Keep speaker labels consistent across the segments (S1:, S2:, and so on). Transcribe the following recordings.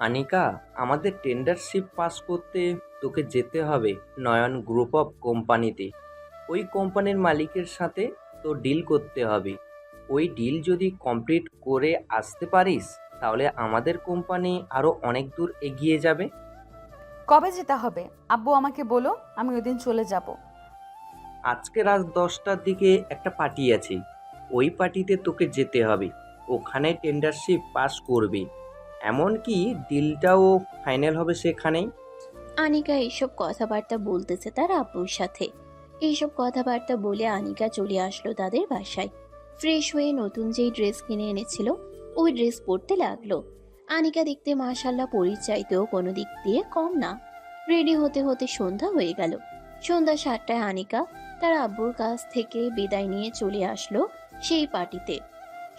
S1: আনিকা, আমাদের টেন্ডারশিপ পাস করতে তোকে যেতে হবে নয়ন গ্রুপ অফ কোম্পানিতে। ওই কোম্পানির মালিকের সাথে তো ডিল করতে হবে। ওই ডিল যদি কমপ্লিট করে আসতে পারিস তাহলে আমাদের কোম্পানি আরও অনেক দূর এগিয়ে যাবে।
S2: কবে যেতে হবে? আব্বু আমাকে বলো, আমি ওই দিন চলে যাব।
S1: আজকে রাত 10টার দিকে একটা পার্টি আছে, ওই পার্টিতে তোকে যেতে হবে। ওখানে টেন্ডারশিপ পাস করবে, এমনকি ডিলটাও ফাইনাল হবে সেখানেই।
S3: আনিকা এইসব কথাবার্তা বলতেছে তার আব্বুর সাথে। এইসব কথাবার্তা বলে আনিকা চলে আসলো তাদের বাসায়। ফ্রেশ হয়ে নতুন যেই ড্রেস কিনে এনেছিল ওই ড্রেস পরতে লাগলো। আনিকা দেখতে মাশাল্লাহ পরীর চাইতেও কোনো দিক দিয়ে কম না। রেডি হতে হতে সন্ধ্যা হয়ে গেল। সন্ধ্যা 7টায় আনিকা তার আব্বুর কাছ থেকে বিদায় নিয়ে চলে আসলো সেই পার্টিতে।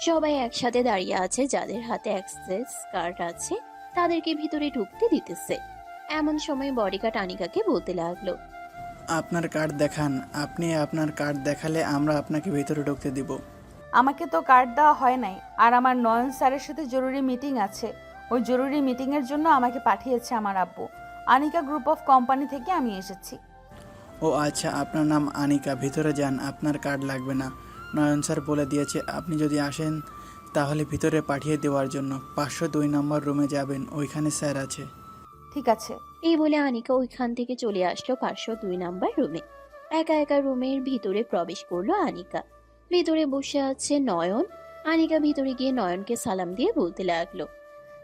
S3: সবাই একসাথে দাঁড়িয়ে আছে, যাদের হাতে অ্যাক্সেস কার্ড আছে তাদেরকে ভিতরে ঢুকতে দিতেছে। এমন সময় বডিগার্ড আনিকাকে বলতে লাগলো,
S4: আপনার কার্ড দেখান। আপনি আপনার কার্ড দেখালে আমরা আপনাকে ভেতরে ঢুকতে দিব।
S2: আমাকে তো কার্ড দেওয়া হয় নাই, আর আমার নয়ন স্যারের সাথে জরুরি মিটিং আছে। ওই জরুরি মিটিংয়ের জন্য আমাকে পাঠিয়েছে আমার আব্বু। আনিকা গ্রুপ অফ কোম্পানি থেকে আমি এসেছি।
S4: ও আচ্ছা, আপনার নাম আনিকা, ভিতরে যান, আপনার কার্ড লাগবে না। নয়ন স্যার বলে দিয়েছে আপনি যদি আসেন তাহলে ভিতরে পাঠিয়ে দেওয়ার জন্য। 502 নম্বর রুমে যাবেন, ওইখানে স্যার আছে।
S2: ঠিক আছে।
S3: এই বলে আনিকা ওইখান থেকে চলে আসলো 502 নাম্বার রুমে। একা একা রুমের ভিতরে প্রবেশ করলো আনিকা। ভিতরে বসে আছে নয়ন। আনিকা ভিতরে গিয়ে নয়নকে সালাম দিয়ে বলতে লাগলো,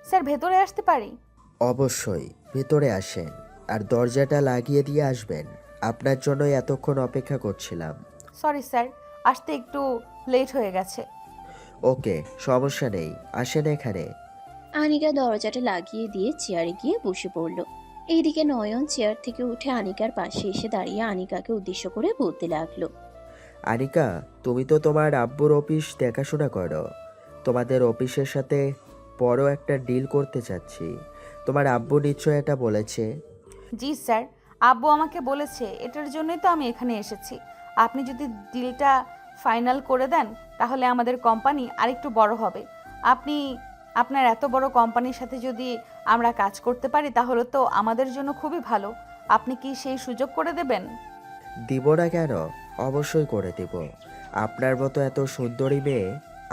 S2: স্যার, ভেতরে আসতে পারি?
S5: অবশ্যই, ভেতরে আসেন। আর দরজাটা লাগিয়ে দিয়ে আসবেন। আপনার জন্যই এতক্ষণ অপেক্ষা করছিলাম।
S2: সরি স্যার, আসতে একটু লেট হয়ে গেছে।
S5: ওকে, সমস্যা নেই, আসেন এখানে।
S3: আনিকা দরজাটা লাগিয়ে দিয়ে চেয়ারে গিয়ে বসে পড়ল। এইদিকে নয়ন চেয়ার থেকে উঠে আনিকার পাশে এসে দাঁড়িয়ে আনিকাকে উদ্দেশ্য করে বলতে লাগলো,
S5: আনিকা, তুমি তো তোমার আব্বুর অফিস দেখাশোনা করো। তোমাদের অফিসের সাথে বড় একটা ডিল করতে চাচ্ছি। তোমার আব্বু নিশ্চয় এটা বলেছে।
S2: জি স্যার, আব্বু আমাকে বলেছে, এটার জন্যই তো আমি এখানে এসেছি। আপনি যদি ডিলটা ফাইনাল করে দেন তাহলে আমাদের কোম্পানি আরেকটু বড় হবে। আপনি আপনার এত বড় কোম্পানির সাথে যদি আমরা কাজ করতে পারি তাহলে তো আমাদের জন্য খুবই ভালো। আপনি কি সেই সুযোগ করে দেবেন?
S5: দিব না কেন? অবশ্যই করে দিব। আপনার মতো এত সুন্দরী মেয়ে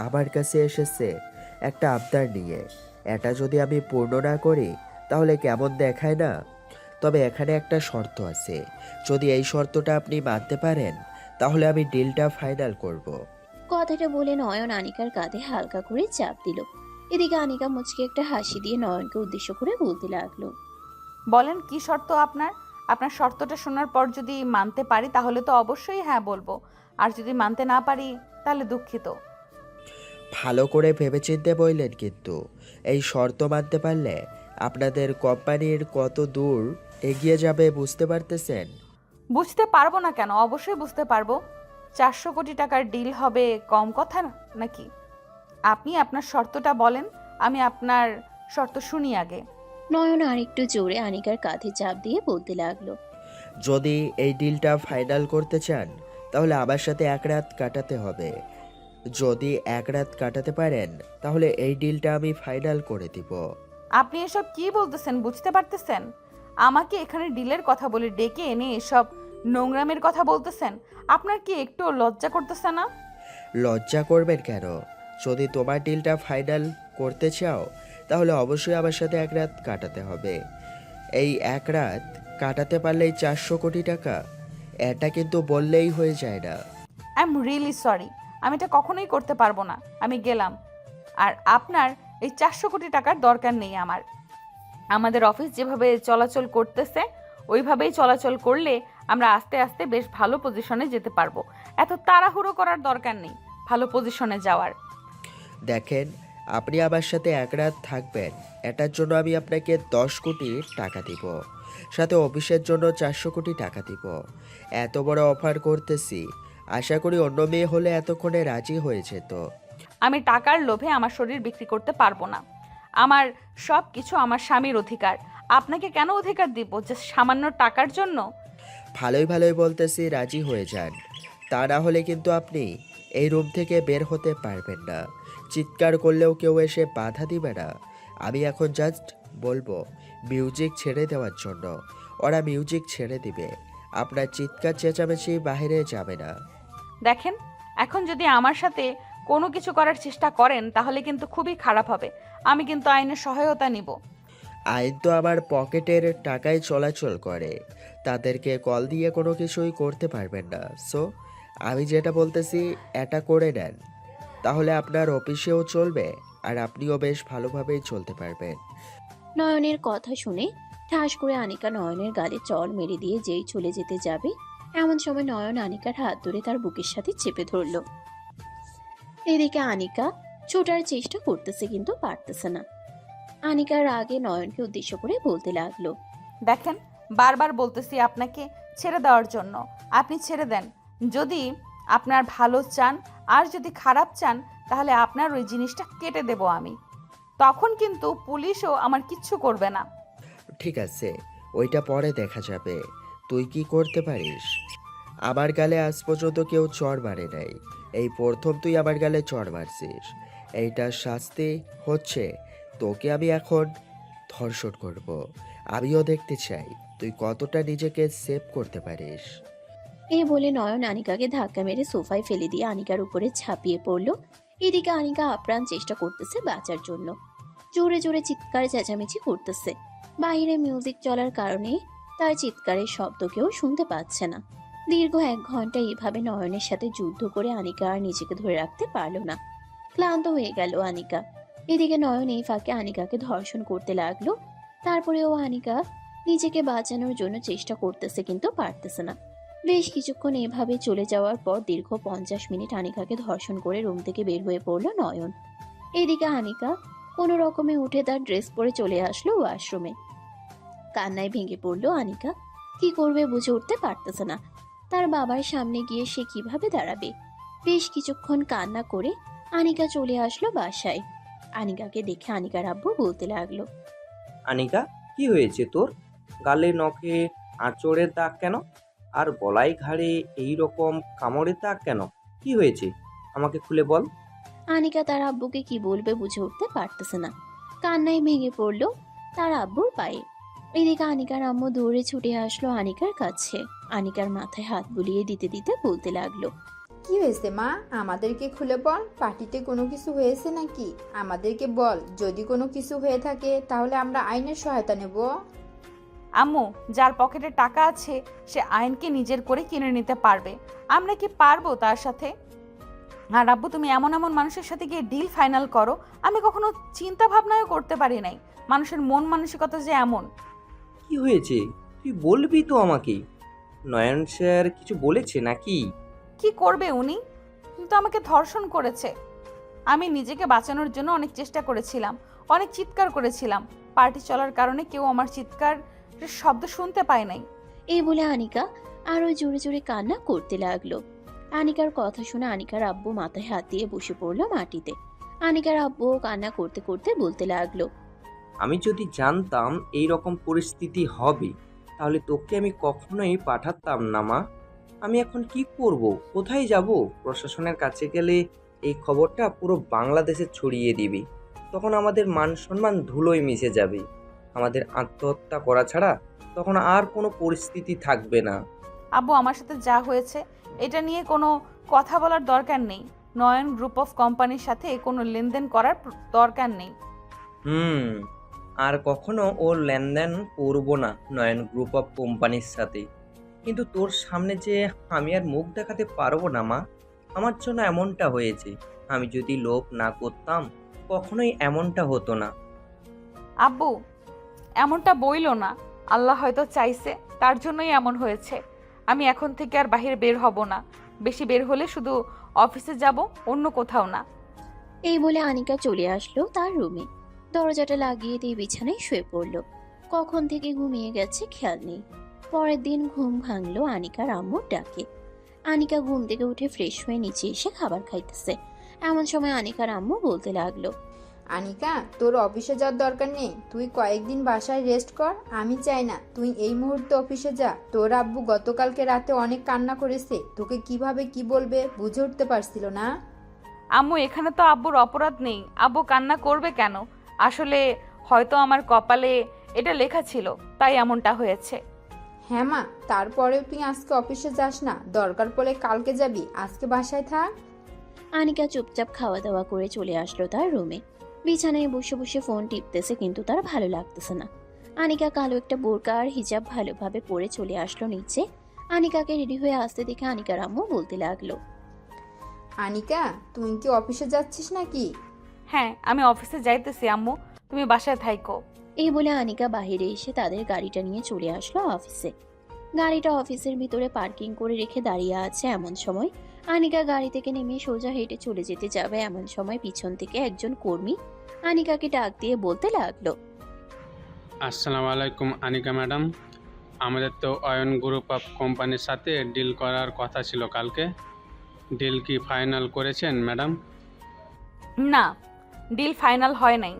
S5: আমার কাছে এসেছে একটা আবদার নিয়ে। এটা যদি আমি পূর্ণ না করি তাহলে কেমন দেখায় না? তবে এখানে একটা শর্ত আছে। যদি এই শর্তটা আপনি মানতে পারেন তাহলে আমি ডিলটা ফাইনাল করব।
S3: কথাটা বলে নয়ন আনিকার কাঁধে হালকা করে চাপ দিল। এদিকে আনিকা মুচকে একটা হাসি দিয়ে নয়নকে উদ্দেশ্য করে বলতে লাগলো,
S2: বলেন কি শর্ত আপনার? আপনার শর্তটা শোনার পর যদি মানতে পারি তাহলে তো অবশ্যই হ্যাঁ বলবো, আর যদি মানতে না পারি তাহলে দুঃখিত।
S5: ভালো করে ভেবেচিন্তে বললেন কিন্তু। এই শর্ত মানতে পারলে আপনাদের কোম্পানির কত দূর এগিয়ে যাবে বুঝতে পারতেছেন?
S2: বুঝতে পারবো না কেন? অবশ্যই বুঝতে পারবো। 400 কোটি টাকার ডিল হবে কম কথা নাকি? আপনি আপনার শর্তটা বলেন, আমি আপনার শর্ত শুনি আগে।
S3: নয়ন আরেকটু জোরে আনিকার কাঁধে চাপ দিয়ে বলতে লাগলো,
S5: যদি এই ডিলটা ফাইনাল করতে চান তাহলে আমার সাথে এক রাত কাটাতে হবে। যদি এক রাত কাটাতে পারেন তাহলে এই ডিলটা আমি ফাইনাল করে দিব।
S2: আপনি এসব কি বলতেছেন বুঝতে পারতেছেন? আমাকে এখানে ডিলের কথা বলে ডেকে এনে এসব নোংরামের কথা বলতেছেন? আপনার কি একটু লজ্জা করতেছে না?
S5: লজ্জা করবেন কেন? যদি তোমার ডিলটা ফাইনাল করতে চাও তাহলে অবশ্যই আমার সাথে এক রাত কাটাতে হবে। এই এক রাত কাটাতে পারলেই 400 কোটি টাকা। এটা কিন্তু বললেই হয়ে যায় না।
S2: আই এম রিয়েলি সরি, আমি এটা কখনোই করতে পারবো না। আমি গেলাম। আর আপনার এই 400 কোটি টাকার দরকার নেই আমার। আমাদের অফিস যেভাবে চলাচল করতেছে ওইভাবেই চলাচল করলে আমরা আস্তে আস্তে বেশ ভালো পজিশনে যেতে পারবো। এত তাড়াহুড়ো করার দরকার নেই ভালো পজিশনে যাওয়ার।
S5: দেখেন, আপনি আমার সাথে এক রাত থাকবেন, এটার জন্য আমি আপনাকে 10 কোটি টাকা দিব। সাথে অফিসের জন্য 400 কোটি টাকা দিব। এত বড় অফার করতেছি, আশা করি অন্য মেয়ে হলে এতক্ষণে রাজি হয়ে যেত।
S2: আমি টাকার লোভে আমার শরীর বিক্রি করতে পারবো না। আমার সব কিছু আমার স্বামীর অধিকার। আপনাকে কেন অধিকার দিব যে সামান্য টাকার জন্য?
S5: ভালোই ভালোই বলতেছি, রাজি হয়ে যান। তা না হলে কিন্তু আপনি এই রুম থেকে বের হতে পারবেন না। চিৎকার করলেও কেউ এসে বাধা দিবে না। আমি এখন জাস্ট বলবো মিউজিক ছেড়ে দেওয়ার জন্য। ওরা মিউজিক ছেড়ে দিবে, আপনার চিৎকার চেঁচামেচি বাইরে যাবে না।
S2: দেখেন, এখন যদি আমার সাথে কোনো কিছু করার চেষ্টা করেন তাহলে কিন্তু খুবই খারাপ হবে। আমি কিন্তু আইনের সহায়তা নিব।
S5: আইন তো আমার পকেটের টাকায় চলাচল করে, তাদেরকে কল দিয়ে কোনো কিছুই করতে পারবেন না। সো আমি যেটা বলতেছি এটা করে নেন, তাহলে আপনার অফিসেও চলবে আর আপনিও বেশ ভালোভাবেই চলতে পারবেন।
S3: নয়নের কথা শুনে ঠাস করে আনিকা নয়নের গালে চড় মেরে দিয়ে যেই চলে যেতে যাবে, এমন সময় নয়ন আনিকার হাত ধরে তার বুকের সাথে চেপে ধরল। এদিকে আনিকা ছোটার চেষ্টা করতেছে কিন্তু পারতেছে না। আনিকার রাগে নয়নকে উদ্দেশ্য করে বলতে লাগলো,
S2: দেখেন, বারবার বলতেছি আপনাকে ছেড়ে দেওয়ার জন্য। আপনি ছেড়ে দেন। যদি আপনার ভালো চান আর যদি খারাপ চান তাহলে আপনার ওই জিনিসটা কেটে দেব আমি। তখন কিন্তু পুলিশও আমার কিচ্ছু করবে না।
S5: ঠিক আছে, ওইটা পরে দেখা যাবে। তুই কি করতে পারিস? আমার গালে আজ পর্যন্ত কেউ চড় মারে নাই, এই প্রথম তুই আমার গালে চড় মারছিস। এইটার শাস্তি হচ্ছে তোকে আমি এখন ধর্ষণ করব। আমিও দেখতে চাই তুই কতটা নিজেকে সেভ করতে পারিস।
S3: এই বলে নয়ন আনিকাকে ধাক্কা মেরে সোফায় ফেলে দিয়ে আনিকার উপরে ঝাঁপিয়ে পড়ল। এদিকে আনিকা আপ্রাণ চেষ্টা করতেছে বাঁচার জন্য, জোরে জোরে চিৎকার চেঁচামেচি করতেছে। বাইরে মিউজিক চলার কারণে তার চিৎকারের শব্দ কেউ শুনতে পাচ্ছে না। দীর্ঘ 1 ঘন্টা এভাবে নয়নের সাথে যুদ্ধ করে আনিকা আর নিজেকে ধরে রাখতে পারল না। ক্লান্ত হয়ে গেল আনিকা। এদিকে নয়ন এই ফাঁকে আনিকাকে ধর্ষণ করতে লাগলো। তারপরেও আনিকা নিজেকে বাঁচানোর জন্য চেষ্টা করতেছে কিন্তু পারতেছে না। বেশ কিছুক্ষণ এভাবে চলে যাওয়ার পর দীর্ঘ 50 মিনিট আনিকাকে ধর্ষণ করে রুম থেকে বের হয়ে পড়ল নয়ন। এদিকে আনিকা কোনো রকমে উঠে তার ড্রেস পরে চলে আসলো ওয়াশরুমে। কান্নায় ভেঙে পড়লো আনিকা। কি করবে বুঝে উঠতে পারতেছে না। তার বাবার সামনে গিয়ে সে কিভাবে দাঁড়াবে। বেশ কিছুক্ষণ কান্না করে আনিকা চলে আসলো বাসায়। আনিকাকে দেখে আনিকার আব্বু বলতে লাগলো,
S1: আনিকা, কি হয়েছে তোর? গালে নখে আঁচড়ের দাগ কেন? আর গলায় ঘাড়ে এই রকম কামড়ের দাগ কেন? কি হয়েছে আমাকে খুলে বল।
S3: আনিকা তার আব্বুকে কি বলবে বুঝে উঠতে পারতেছে না। কান্নায় ভেঙে পড়লো তার আব্বুর পায়ে। এদিকে আনিকার আম্মু দৌড়ে ছুটে আসলো আনিকার কাছে। আনিকার মাথায় হাত বুলিয়ে দিতে দিতে বলতে লাগলো,
S6: কি হয়েছে মা? আমাদেরকে খুলে বল। পার্টিতে কোনো কিছু হয়েছে নাকি? আমাদেরকে বল, যদি কোনো কিছু হয়ে থাকে তাহলে আমরা আইনের সহায়তা নেব।
S2: আম্মু, যার পকেটে টাকা আছে সে আইনকে নিজের করে কিনে নিতে পারবে। আমরা কি পারবো তার সাথে? আর আব্বু, তুমি এমন এমন মানুষের সাথে গিয়ে ডিল ফাইনাল করো, আমি কখনো চিন্তা ভাবনাও করতে পারি নাই মানুষের মন মানসিকতা যে এমন।
S1: কি হয়েছে তুই বলবি তো আমাকে। নয়ন স্যার কিছু বলেছে নাকি?
S2: কি করবে উনি? কিন্তু আমাকে ধর্ষণ করেছে। আমি নিজেকে বাঁচানোর জন্য অনেক চেষ্টা করেছিলাম, অনেক চিৎকার করেছিলাম। পার্টি চলার কারণে কেউ আমার চিৎকার শব্দ শুনতে পায় নাই।
S3: এই বলে আনিকা আরো জোরে জোরে কান্না করতে লাগলো। আনিকার কথা শুনে আনিকার আব্বু মাথায় হাত দিয়ে বসে পড়লো মাটিতে। আনিকার আব্বু কান্না করতে করতে বলতে লাগলো,
S1: আমি যদি জানতাম এই রকম পরিস্থিতি হবে তাহলে তোকে আমি কখনোই পাঠাতাম না মা। আমি এখন কি করব? কোথায় যাব? প্রশাসনের কাছে গেলে এই খবরটা পুরো বাংলাদেশে ছড়িয়ে দিবি। তখন আমাদের মান সম্মান ধুলোয় মিশে যাবে। আমাদের আত্মহত্যা করা ছাড়া তখন আর কোনো পরিস্থিতি থাকবে না।
S2: আব্বু, আমার সাথে যা হয়েছে এটা নিয়ে কোনো কথা বলার দরকার নেই। নয়ন গ্রুপ অফ কোম্পানির সাথে কোনো লেনদেন করার দরকার নেই।
S1: আর কখনো ও লেনদেন করবো না নয়ন গ্রুপ অফ কোম্পানির সাথে। কিন্তু তোর সামনে যে আমি আর মুখ দেখাতে পারবো না মা। আমার জন্য এমনটা হয়েছে। আমি যদি লোভ না করতাম কখনোই এমনটা হতো না।
S2: আব্বু, এমনটা বইলো না। আল্লাহ হয়তো চাইছে, তার জন্যই এমন হয়েছে। আমি এখন থেকে আর বাহিরে বের হব না। বেশি বের হলে শুধু অফিসে যাব, অন্য কোথাও না।
S3: এই বলে আনিকা চলে আসলো তার রুমে। দরজাটা লাগিয়ে দিয়ে বিছানায় শুয়ে পড়লো। কখন থেকে ঘুমিয়ে গেছে খেয়াল নেই। পরের দিন ঘুম ভাঙলো আনিকার আম্মুর ডাকে। আনিকা ঘুম থেকে উঠে ফ্রেশ হয়ে নিচে এসে খাবার খাইতেছে। এমন সময় আনিকার আম্মু বলতে লাগলো,
S6: আনিকা, তোর অফিসে যাওয়ার দরকার নেই। তুই কয়েকদিন বাসায় রেস্ট কর। আমি চাই না তুই এই মুহূর্তে অফিসে যা। তোর আব্বু গতকালকে রাতে অনেক কান্না করেছে। তোকে কিভাবে কি বলবে বুঝে উঠতে পারছিল না।
S2: আম্মু, এখানে তো আব্বুর অপরাধ নেই। আব্বু কান্না করবে কেন? আসলে হয়তো আমার কপালে এটা লেখা ছিল, তাই এমনটা হয়েছে।
S6: হ্যাঁ মা, তারপরেও তুই আজকে অফিসে যাস না, দরকার পড়লে কালকে যাবি, আজকে বাসায় থাক।
S3: আনিকা চুপচাপ খাওয়া দাওয়া করে চলে আসলো তার রুমে। বিছানায় বসে বসে ফোন টিপতেছে, কিন্তু তার ভালো লাগতেছে না। আনিকা কালো একটা বোরকা আর হিজাব ভালোভাবে পরে চলে আসলো নিচে। আনিকাকে রেডি হয়ে আসতে দেখে আনিকার আম্মু বলতে লাগলো,
S6: আনিকা, তুই কি অফিসে যাচ্ছিস নাকি?
S2: হ্যাঁ, আমি অফিসে যাইতেছি আম্মু, তুমি বাসায় থাইকো।
S3: এই বলে আনিকা বাইরে এসে তাদের গাড়িটা নিয়ে চলে আসলো অফিসে। গাড়িটা অফিসের ভিতরে পার্কিং করে রেখে দাঁড়িয়ে আছে। এমন সময় আনিকা গাড়ি থেকে নেমে সোজা হেঁটে চলে যেতে যাবে, এমন সময় পিছন থেকে একজন কর্মী আনিকাকে ডাক দিয়ে বলতে লাগলো,
S7: আসসালামু আলাইকুম আনিকা ম্যাডাম, আমাদের তো অয়ন গ্রুপ অফ কোম্পানির সাথে ডিল করার কথা ছিল কালকে। ডিল কি ফাইনাল করেছেন ম্যাডাম?
S2: না, ডিল ফাইনাল হয় নাই।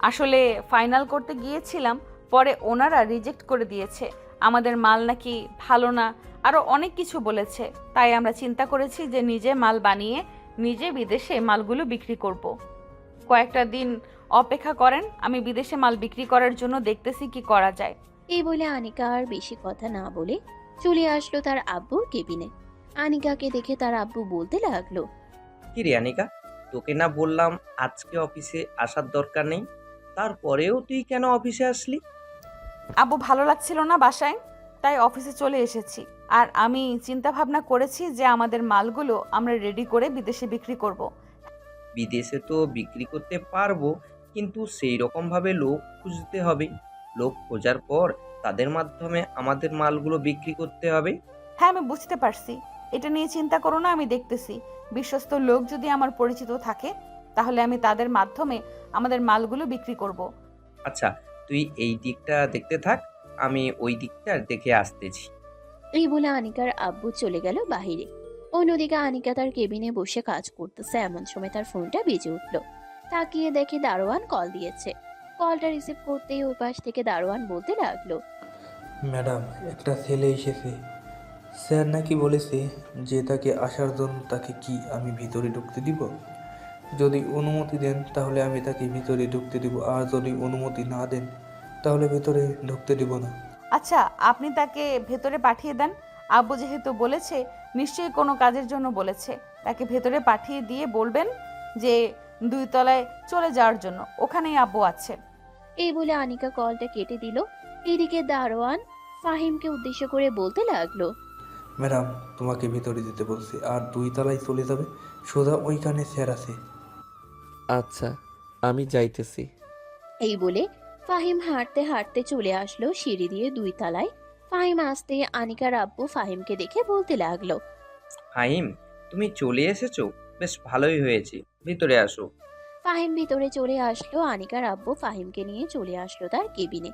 S2: আসলে ফাইনাল করতে গিয়েছিলাম, পরে ওনারা রিজেক্ট করে দিয়েছে। আমাদের মাল নাকি ভালো না, আরও অনেক কিছু বলেছে। তাই আমরা চিন্তা করেছি যে নিজে মাল বানিয়ে নিজে বিদেশে মালগুলো বিক্রি করব। কয়েকটা দিন অপেক্ষা করেন, আমি বিদেশে মাল বিক্রি করার জন্য দেখতেছি কি করা যায়।
S3: এই বলে আনিকা আর বেশি কথা না বলে চলে আসলো তার আব্বুর কেবিনে। আনিকাকে দেখে তার আব্বু বলতে লাগলো,
S1: কি রে আনিকা, তোকে না বললাম আজকে অফিসে আসার দরকার নেই, তারপরেও তুই কেন অফিসে আসলি?
S2: আব্বু ভালো লাগছিল না বাসায়, তাই অফিসে চলে এসেছি। আর আমি চিন্তা ভাবনা করেছি যে আমাদের মালগুলো আমরা রেডি করে বিদেশে বিক্রি করব।
S1: বিদেশে তো বিক্রি করতে পারবো, কিন্তু সেই রকমভাবে লোক খুঁজতে হবে। লোক খোঁজার পর তাদের মাধ্যমে আমাদের মালগুলো বিক্রি করতে হবে।
S2: হ্যাঁ, আমি বুঝতে পারছি, এটা নিয়ে চিন্তা করো না, আমি দেখতেছি। বিশ্বস্ত লোক যদি আমার পরিচিত থাকে, তাহলে আমি তাদের মাধ্যমে আমাদের মালগুলো বিক্রি করব।
S1: আচ্ছা, তুই এই দিকটা দেখতে থাক, আমি ওই দিকটা দেখে আসতেছি।
S3: এই বলে আনিকার আব্বু চলে গেল বাহিরে। অন্যদিকে আনিকা তার কেবিনে বসে কাজ করতেছে, এমন সময় তার ফোনটা বেজে উঠলো। তাকিয়ে দেখে দারোয়ান কল দিয়েছে। কলটা রিসিভ করতেই ওই পাশ থেকে দারোয়ান বলতে লাগলো,
S8: ম্যাডাম, একটা ছেলে এসেছে। স্যার নাকি বলেছে যে তাকে আসার জন্য তাকে কি আমি ভিতরে ঢুকতে দিব? যদি অনুমতি দেন তাহলে আমি তাকে ভিতরে ঢুকতে দিব, আর যদি অনুমতি না দেন তাহলে ভিতরে ঢুকতে দিব না।
S2: আচ্ছা, আপনি তাকে ভেতরে পাঠিয়ে দেন। আব্বু যেহেতু বলেছে, নিশ্চয়ই কোনো কাজের জন্য বলেছে। তাকে ভেতরে পাঠিয়ে দিয়ে বলবেন যে 2 তলায় চলে যাওয়ার জন্য, ওখানেই আব্বু আছে।
S3: এই বলে আনিকা কলটা কেটে দিল। এদিকে দারোয়ান ফাহিমকে উদ্দেশ্য করে বলতে লাগলো,
S8: ম্যাডাম, তোমাকে ভিতরে যেতে বলছি, আর 2 তলায় চলে যাবে, সোজা ওইখানে স্যার আছে।
S9: আচ্ছা, আমি যাইতেছি।
S3: এই বলে ফাহিম হাঁটতে হাঁটতে চলে আসলো সিঁড়ি দিয়ে 2 তলায়। ফাহিম আসতে আনিকার আব্বু ফাহিমকে দেখে বলতে লাগলো,
S1: ফাহিম, তুমি চলে এসেছো, বেশ ভালোই হয়েছে, ভিতরে আসো।
S3: ফাহিম ভিতরে চলে আসলো। আনিকার আব্বু ফাহিমকে নিয়ে চলে আসলো তার কেবিনে।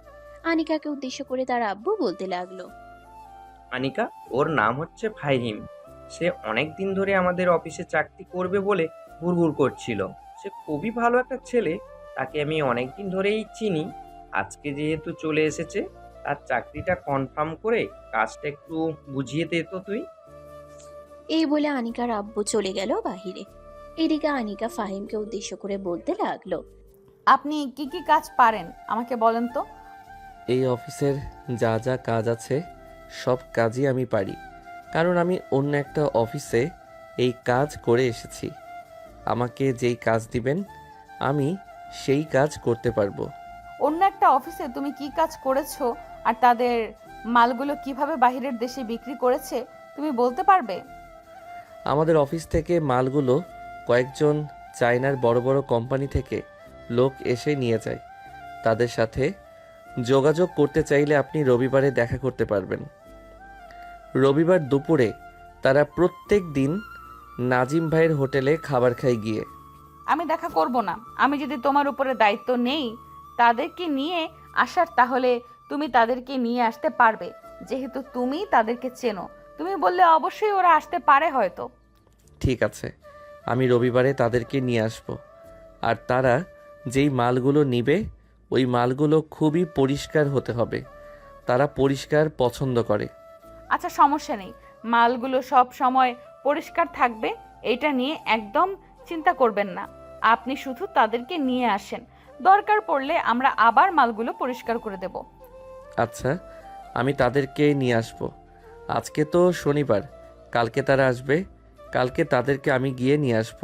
S3: আনিকাকে উদ্দেশ্য করে তার আব্বু বলতে লাগলো,
S1: আনিকা, ওর নাম হচ্ছে ফাহিম। সে অনেক দিন ধরে আমাদের অফিসে চাকরি করবে বলে ঘুরঘুর করছিল। সে খুবই ভালো একটা ছেলে, তাকে আমি অনেক দিন ধরেই চিনি। আজকে যেহেতু চলে এসেছে, তার চাকরিটা কনফার্ম করে কাজটা একটু বুঝিয়ে দে তো তুই।
S3: এই বলে আনিকার আব্বু চলে গেল বাহিরে। এদিকে আনিকা ফাহিমকে উদ্দেশ্য করে বলতে লাগলো,
S2: আপনি কি কি কাজ পারেন আমাকে বলেন তো।
S9: এই অফিসের যা যা কাজ আছে সব কাজই আমি পারি, কারণ আমি অন্য একটা অফিসে এই কাজ করে এসেছি। আমাকে যেই কাজ দিবেন আমি সেই কাজ করতে পারবো।
S2: অন্য একটা অফিসে তুমি কি কাজ করেছো আর তাদের মালগুলো কিভাবে বাইরের দেশে বিক্রি করেছে তুমি বলতে পারবে?
S9: আমাদের অফিস থেকে মালগুলো কয়েকজন চায়নার বড় বড় কোম্পানি থেকে লোক এসে নিয়ে যায়। তাদের সাথে যোগাযোগ করতে চাইলে আপনি রবিবারে দেখা করতে পারবেন। রবিবার দুপুরে তারা প্রত্যেক দিন নাজিম ভাইয়ের হোটেলে খাবার খায় গিয়ে।
S2: আমি দেখা করব না। আমি যদি তোমার উপরে দায়িত্ব নেই তাদেরকে নিয়ে আসার, তাহলে তুমি তাদেরকে নিয়ে আসতে পারবে, যেহেতু তুমি তাদেরকে চেনো। তুমি বললে অবশ্যই ওরা আসতে পারে হয়তো।
S9: ঠিক আছে, আমি রবিবারে তাদেরকে নিয়ে আসব। আর তারা যেই মালগুলো নিবে ওই মালগুলো খুবই পরিষ্কার হতে হবে। তারা পরিষ্কার পছন্দ করে।
S2: আচ্ছা, সমস্যা নেই, মালগুলো সব সময় পরিষ্কার থাকবে, এটা নিয়ে একদম চিন্তা করবেন না। আপনি শুধু তাদেরকে নিয়ে আসেন। দরকার পড়লে আমরা আবার মালগুলো পরিষ্কার করে দেব।
S9: আচ্ছা, আমি তাদেরকে নিয়ে আসব। আজকে তো শনিবার, কালকে তারা আসবে, কালকে তাদেরকে আমি গিয়ে নিয়ে আসব।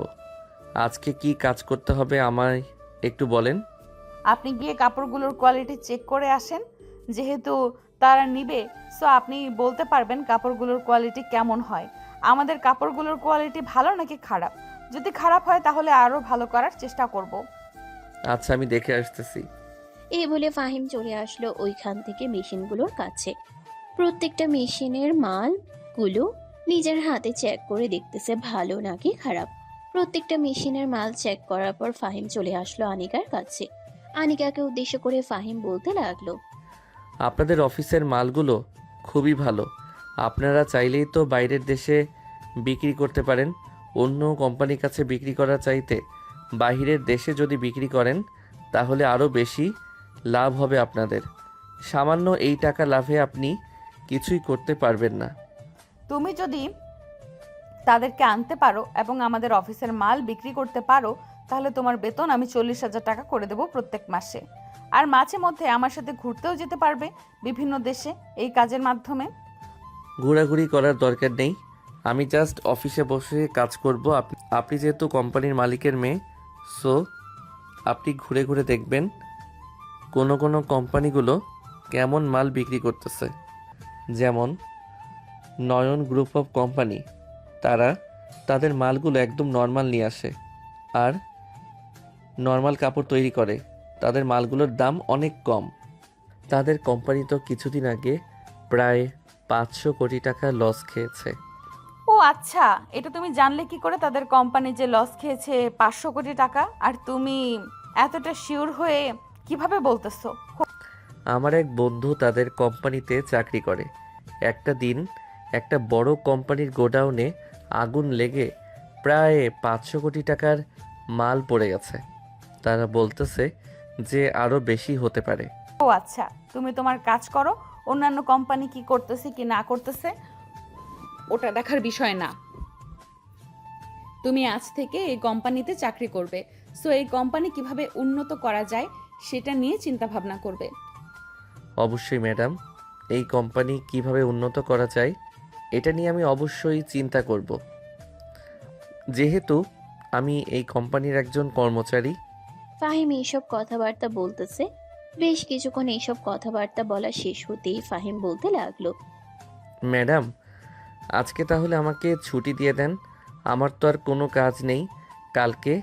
S9: আজকে কি কাজ করতে হবে আমায় একটু বলেন।
S2: আপনি গিয়ে কাপড়গুলোর কোয়ালিটি চেক করে আসেন। যেহেতু তারা নিবে, সো আপনি বলতে পারবেন কাপড়গুলোর কোয়ালিটি কেমন হয়। আমাদের কাপড়গুলোর কোয়ালিটি ভালো নাকি খারাপ? যদি খারাপ হয় তাহলে আরও ভালো করার চেষ্টা করব।
S9: আচ্ছা, আমি দেখে আসতেছি।
S3: এই বলে ফাহিম চলে আসলো ওইখান থেকে মেশিনগুলোর কাছে। প্রত্যেকটা মেশিনের মালগুলো নিজের হাতে চেক করে দেখতেছে ভালো নাকি খারাপ। প্রত্যেকটা মেশিনের মাল চেক করার পর ফাহিম চলে আসলো আনিকার কাছে। আনিকাকে উদ্দেশ্য করে ফাহিম বলতে লাগলো,
S9: আপনাদের অফিসের মালগুলো খুবই ভালো। আপনারা চাইলেই তো বাইরের দেশে বিক্রি করতে পারেন। অন্য কোম্পানির কাছে বিক্রি করার চাইতে বাইরের দেশে যদি বিক্রি করেন তাহলে আরও বেশি লাভ হবে আপনাদের। সামান্য এই টাকা লাভে আপনি কিছুই করতে পারবেন না।
S2: তুমি যদি তাদেরকে আনতে পারো এবং আমাদের অফিসের মাল বিক্রি করতে পারো, তাহলে তোমার বেতন আমি 40,000 টাকা করে দেবো প্রত্যেক মাসে। আর মাঝে মধ্যে আমার সাথে ঘুরতেও যেতে পারবে বিভিন্ন দেশে এই কাজের মাধ্যমে।
S9: ঘোরাঘুরি করার দরকার নেই, আমি জাস্ট অফিসে বসে কাজ করব। আপনি যেহেতু কোম্পানির মালিকের মেয়ে, সো আপনি ঘুরে ঘুরে দেখবেন কোনো কোনো কোম্পানিগুলো কেমন মাল বিক্রি করতেছে। যেমন নয়ন গ্রুপ অফ কোম্পানি, তারা তাদের মালগুলো একদম নর্মাল নিয়ে আসে আর নর্মাল কাপড় তৈরি করে। তাদের মালগুলোর দাম অনেক কম। তাদের কোম্পানি তো কিছুদিন আগে প্রায় 500 কোটি টাকা লস খেয়েছে।
S2: ও আচ্ছা, এটা তুমি জানলে কি করে তাদের কোম্পানি যে লস খেয়েছে 500 কোটি টাকা? আর তুমি এতটা শিওর হয়ে কিভাবে বলতেছো?
S9: আমার এক বন্ধু তাদের কোম্পানিতে চাকরি করে। একটা দিন একটা বড় কোম্পানির গোডাউনে আগুন লেগে প্রায় 500 কোটি টাকার মাল পড়ে গেছে। তারা বলতেছে যে আরও বেশি হতে পারে।
S2: ও আচ্ছা, তুমি তোমার কাজ করো। অন্যান্য কোম্পানি কি করতেছে কি না করতেছে ওটা দেখার বিষয় না। তুমি আজ থেকে এই কোম্পানিতে চাকরি করবে, সো এই কোম্পানি কিভাবে উন্নত করা যায় সেটা নিয়ে চিন্তা ভাবনা করবে।
S9: অবশ্যই ম্যাডাম, এই কোম্পানি কিভাবে উন্নত করা যায় এটা নিয়ে আমি অবশ্যই চিন্তা করব। যেহেতু আমি এই কোম্পানির একজন কর্মচারী।
S3: ফাহিম এইসব কথাবার্তা বলতেছে। বেশ কিছুক্ষণ এইসব কথাবার্তা বলা শেষ হতেই ফাহিম বলতে লাগলো,
S9: ম্যাডাম, আজকে তাহলে আমাকে ছুটি দিয়ে দেন। আমার তো আর কোনো কাজ নেই। কালকে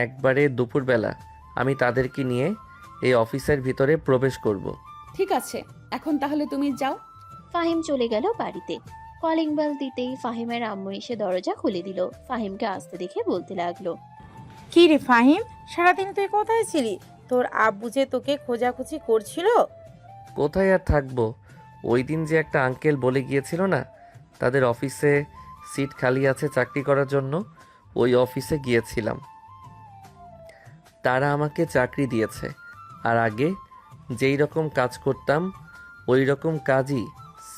S9: একবারে দুপুরবেলা আমি তাদেরকে নিয়ে এই অফিসের ভিতরে প্রবেশ করব।
S2: ঠিক আছে, এখন তাহলে তুমি যাও।
S3: ফাহিম চলে গেল বাড়িতে। কলিং বেল দিতেই ফাহিমের আম্মু এসে দরজা খুলে দিল। ফাহিমকে আসতে দেখে বলতে লাগলো,
S10: কি রে ফাহিম, সারাদিন তুই কোথায় ছিলি? তোর আব্বু যে তোকে খোঁজাখুঁজি করছিল।
S9: কোথায় আর থাকবো, ওই দিন যে একটা আঙ্কেল বলে গিয়েছিল না তাদের অফিসে সিট খালি আছে চাকরি করার জন্য, ওই অফিসে গিয়েছিলাম। তারা আমাকে চাকরি দিয়েছে। আর আগে যেই রকম কাজ করতাম ওই রকম কাজই,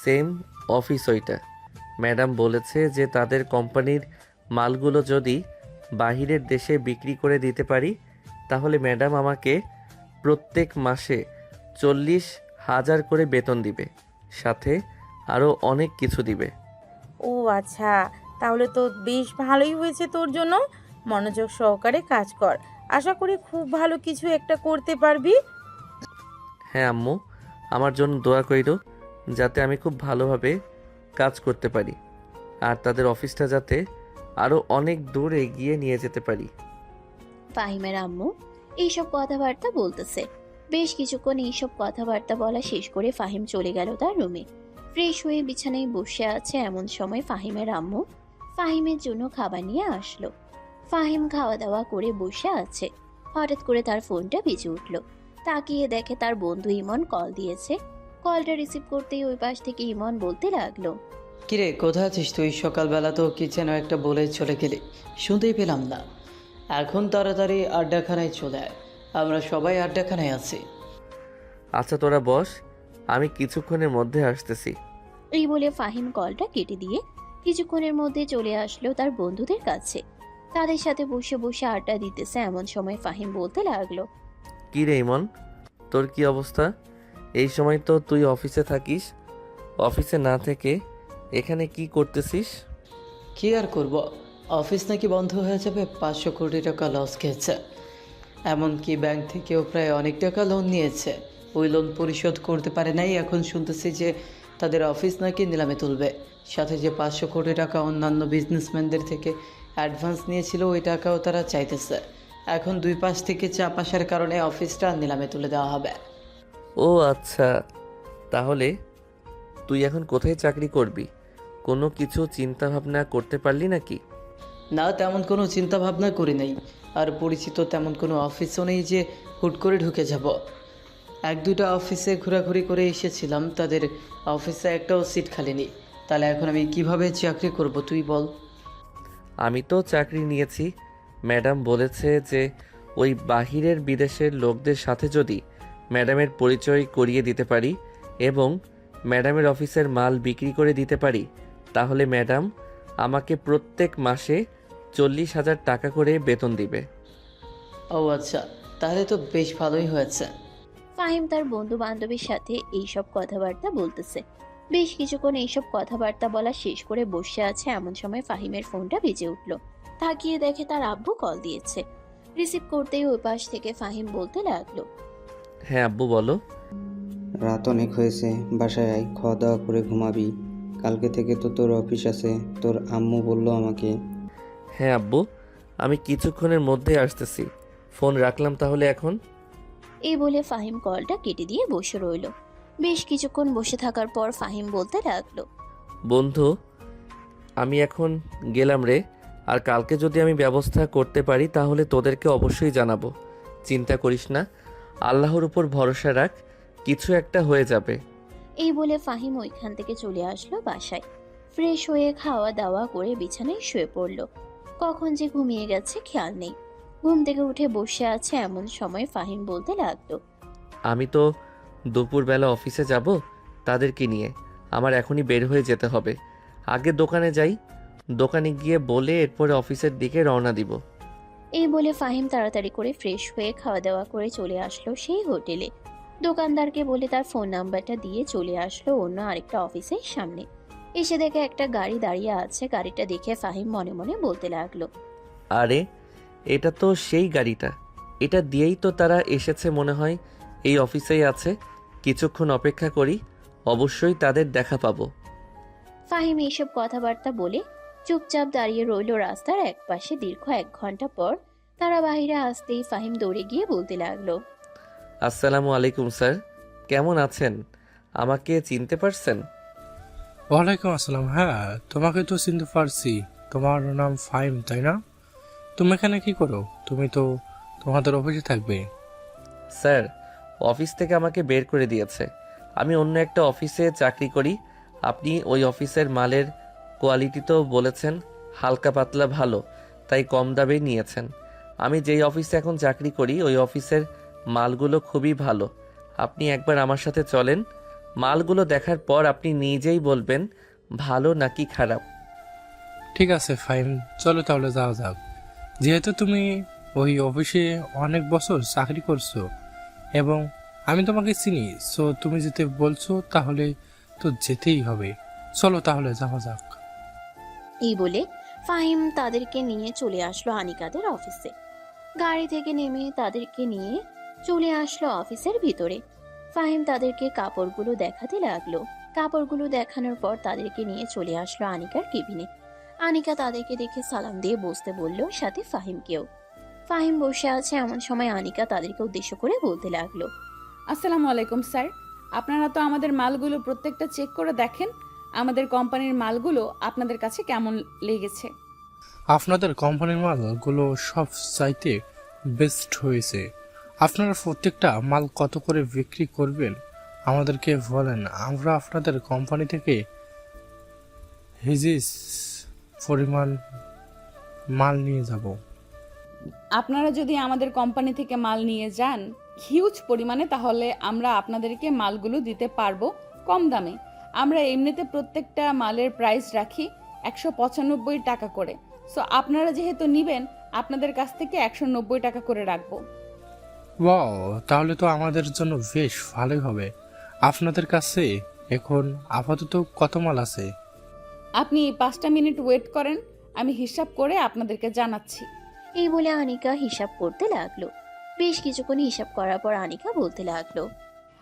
S9: সেম অফিস ওইটা। ম্যাডাম বলেছে যে তাদের কোম্পানির মালগুলো যদি বাহিরের দেশে বিক্রি করে দিতে পারি তাহলে ম্যাডাম আমাকে প্রত্যেক মাসে 40,000 করে বেতন দিবে, সাথে আরও অনেক কিছু দিবে।
S10: ও আচ্ছা, তাহলে তো বেশ ভালোই হয়েছে তোর জন্য। মনোযোগ সহকারে কাজ কর, আশা করি খুব ভালো কিছু একটা করতে পারবি।
S9: হ্যাঁ আম্মু, আমার জন্য দোয়া কইরো যাতে আমি খুব ভালোভাবে কাজ করতে পারি আর তাদের অফিসটা যাতে আরও অনেক দূর এগিয়ে নিয়ে যেতে পারি।
S3: ফাহিমের আম্মু এইসব কথাবার্তা বলতেছে। বেশ কিছুক্ষণ এইসব কথাবার্তা বলা শেষ করে ফাহিম চলে গেল তার রুমে। ফ্রেশ হয়ে বিছানায় বসে আছে এমন সময় ফাহিমের আম্মু ফাহিমের জন্য খাবার নিয়ে আসলো। ফাহিম খাওয়া দাওয়া করে বসে আছে। হঠাৎ করে তার ফোনটা বেজে উঠল। তাকিয়ে দেখে তার বন্ধু ইমন কল দিয়েছে। কলটা রিসিভ করতেই ওই পাশ থেকে ইমন বলতে লাগলো,
S11: কিরে কোথায় আছিস তুই? সকালবেলা তো কি যেন একটা বলে চলে গেলি, শুনতেই পেলাম না। এখন তাড়াতাড়ি আড্ডাখানায় চলে আয়, আমরা সবাই আড্ডাখানায় আছি।
S9: আচ্ছা তোরা বস, আমি কিছুক্ষণের মধ্যে আসতেছি।
S3: এই বলে ফাহিম কলটা কেটে দিয়ে কিছুক্ষণের মধ্যে চলে আসলো তার বন্ধুদের কাছে। তাদের সাথে বসে বসে আড্ডা দিতেছে এমন সময় ফাহিম বলতে লাগলো,
S9: কী রে ইমন, তোর কি অবস্থা? এই সময় তো তুই অফিসে থাকিস, অফিসে না থেকে এখানে কি করতেছিস?
S11: কি আর করব, অফিস নাকি বন্ধ হয়ে যাবে, 500 কোটি টাকা লস খেয়েছে। এমনকি ব্যাংক থেকেও প্রায় অনেক টাকা লোন নিয়েছে, ওই লোন পরিশোধ করতে পারে নাই। এখন শুনতেছি যে তাদের অফিস নাকি নিলামে তুলবে, সাথে যে 500 কোটি টাকা অন্যান্য বিজনেসম্যানদের থেকে অ্যাডভান্স নিয়েছিল ওই টাকাও তারা চাইতেছে। এখন দুই পাশ থেকে চাপ আসার কারণে অফিসটা নিলামে তুলে দেওয়া হবে।
S9: ও আচ্ছা, তাহলে তুই এখন কোথায় চাকরি করবি? কোনো কিছু চিন্তা ভাবনা করতে পারলি নাকি?
S11: না, তেমন কোনো চিন্তা ভাবনা করি নাই। আর পরিচিত তেমন কোনো অফিসও নেই যে হুট করে ঢুকে যাব। এক দুটা অফিসে ঘোরাঘুরি করে এসেছিলাম, তাদের অফিসে একটাও সিট খালি নেই। তাহলে এখন আমি কিভাবে চাকরি করব তুই বল।
S9: আমি তো চাকরি নিয়েছি, ম্যাডাম বলেছে যে ওই বাহিরের বিদেশের লোকদের সাথে যদি ম্যাডামের পরিচয় করিয়ে দিতে পারি এবং ম্যাডামের অফিসের মাল বিক্রি করে দিতে পারি, তাহলে ম্যাডাম আমাকে প্রত্যেক মাসে 40,000 টাকা করে বেতন দিবে।
S11: ও আচ্ছা, তাহলে তো বেশ ভালোই হয়েছে।
S3: ফাহিম তার বন্ধু বান্ধবীর সাথে এইসব কথাবার্তা বলতেছে। বেশ কিছুক্ষণ এইসব কথাবার্তা বলা শেষ করে বসে আছে, এমন সময় ফাহিমের ফোনটা বেজে উঠল। তাকিয়ে দেখে তার আব্বু কল দিয়েছে। রিসিভ করতেই ওই পাশ থেকে ফাহিম বলতে লাগলো,
S9: হ্যাঁ আব্বু বলো।
S12: রাত অনেক হয়েছে, বাসায় আয়, খাওয়া দাওয়া করে ঘুমাবি। কালকে থেকে তো তোর অফিস আছে, তোর আম্মু বললো আমাকে।
S9: হ্যাঁ আব্বু, আমি কিছুক্ষণের মধ্যেই আসতেছি, ফোন রাখলাম তাহলে এখন।
S3: এই বলে ফাহিম কলটা কেটে দিয়ে বসে রইল। বেশ কিছুক্ষণ বসে থাকার পর ফাহিম বলতে লাগলো,
S9: বন্ধু আমি এখন গেলাম রে, আর কালকে যদি আমি ব্যবস্থা করতে পারি তাহলে তোদেরকে অবশ্যই জানাবো। চিন্তা করিস না, আল্লাহর উপর ভরসা রাখ, কিছু একটা হয়ে যাবে।
S3: এই বলে ফাহিম ওইখান থেকে চলে আসলো বাসায়। ফ্রেশ হয়ে খাওয়া দাওয়া করে বিছানায় শুয়ে পড়ল। কখন যে ঘুমিয়ে গেছে খেয়াল নেই। ঘুম থেকে উঠে বসে আছে, এমন সময় ফাহিম বলতে লাগলো,
S9: আমি তো দুপুরবেলা অফিসে যাব, তাদেরকে নিয়ে আমার এখনই বের হয়ে যেতে হবে। আগে দোকানে যাই, দোকানে গিয়ে বলে এরপরে অফিসের দিকে রওনা দিব।
S3: এই বলে ফাহিম তাড়াতাড়ি করে ফ্রেশ হয়ে খাওয়া দাওয়া করে চলে আসলো সেই হোটেলে। দোকানদারকে বলে তার ফোন নাম্বারটা দিয়ে চলে আসলো অন্য আরেকটা অফিসের সামনে। এসে দেখে একটা গাড়ি দাঁড়িয়ে আছে। গাড়িটা দেখে ফাহিম মনে মনে বলতে লাগলো,
S9: আরে এটা তো সেই গাড়িটা, এটা দিয়েই তো তারা এসেছে মনে হয়, এই অফিসেই আছে। কিছুক্ষণ অপেক্ষা করি, অবশ্যই তাদের দেখা পাবো।
S3: ফাহিম এইসব কথাবার্তা বলে চুপচাপ দাঁড়িয়ে রইল রাস্তার এক পাশে। দীর্ঘ 1 ঘন্টা পর তারা বাইরে আসতেই ফাহিম দৌড়ে গিয়ে বলতে লাগলো,
S9: আসসালামু আলাইকুম স্যার, কেমন আছেন? আমাকে চিনতে পারছেন?
S13: ওয়ালাইকুম আসসালাম। হ্যাঁ, তোমাকে তো চিনতে পারছি। তোমার নাম ফাহিম, তাই না? তুমি এখানে কি করো? তুমি তো তোমাদের অফিসে থাকবে।
S9: স্যার, অফিস থেকে আমাকে বের করে দিয়েছে, আমি অন্য একটা অফিসে চাকরি করি। আপনি ওই অফিসের মালের কোয়ালিটি তো বলেছেন হালকা পাতলা ভালো, তাই কম দামে নিয়েছেন। আমি যেই অফিসে এখন চাকরি করি ওই অফিসের মালগুলো খুবই ভালো। আপনি একবার আমার সাথে চলেন, মালগুলো দেখার পর আপনি নিজেই বলবেন ভালো নাকি খারাপ।
S13: ঠিক আছে ফাহিম, চলো তাহলে যাওয়া যাক। যেহেতু তুমি ওই অফিসে অনেক বছর চাকরি করছো এবং আমি তোমাকে চিনি, সো তুমি যেতে বলছো তাহলে তো যেতেই হবে। চলো তাহলে যাওয়া যাক।
S3: এই বলে ফাহিম তাদেরকে নিয়ে চলে আসলো আনিকাদের অফিসে। গাড়ি থেকে নেমে তাদেরকে নিয়ে চলে আসলো অফিসের ভিতরে। ফাহিম তাদেরকে কাপড়গুলো দেখাতে লাগলো। কাপড়গুলো দেখানোর পর তাদেরকে নিয়ে চলে আসলো আনিকার কেবিনে। আনিকা তাদেরকে দেখে সালাম দিয়ে বসতে বলল, সাথে ফাহিমকেও। ফাহিম বসে আছে, এমন সময় আনিকা তাদেরকে উদ্দেশ্য করে বলতে লাগলো,
S2: আসসালামু আলাইকুম স্যার, আপনারা তো আমাদের মালগুলো প্রত্যেকটা চেক করে দেখেন, আমাদের কোম্পানির মালগুলো আপনাদের কাছে কেমন লেগেছে?
S13: আপনাদের কোম্পানির মালগুলো সব চাইতে বেস্ট হয়েছে। আপনারা প্রত্যেকটা মাল কত করে বিক্রি করবেন আমাদেরকে বলেন, আমরা আপনাদের কোম্পানি থেকে হিজিস পরিমাণ মাল নিয়ে যাব।
S2: আপনারা যদি আমাদের কোম্পানি থেকে মাল নিয়ে যান হিউজ পরিমাণে, তাহলে আমরা আপনাদেরকে মালগুলো দিতে পারবো কম দামে। আমরা এমনিতে প্রত্যেকটা মালের প্রাইস রাখি 195 টাকা করে। সো আপনারা যেহেতু নেবেন, আপনাদের কাছ থেকে 190 টাকা করে রাখবো।
S13: ওয়াও, তাহলে তো আমাদের জন্য বেশ ভালোই হবে। আপনাদের কাছে এখন আপাতত কত মাল আছে?
S2: আপনি 5টা মিনিট ওয়েট করেন, আমি হিসাব করে আপনাদেরকে জানাচ্ছি।
S3: এই বলে আনিকা হিসাব করতে লাগলো। বেশ কিছুক্ষণ হিসাব করার পর আনিকা বলতে লাগলো,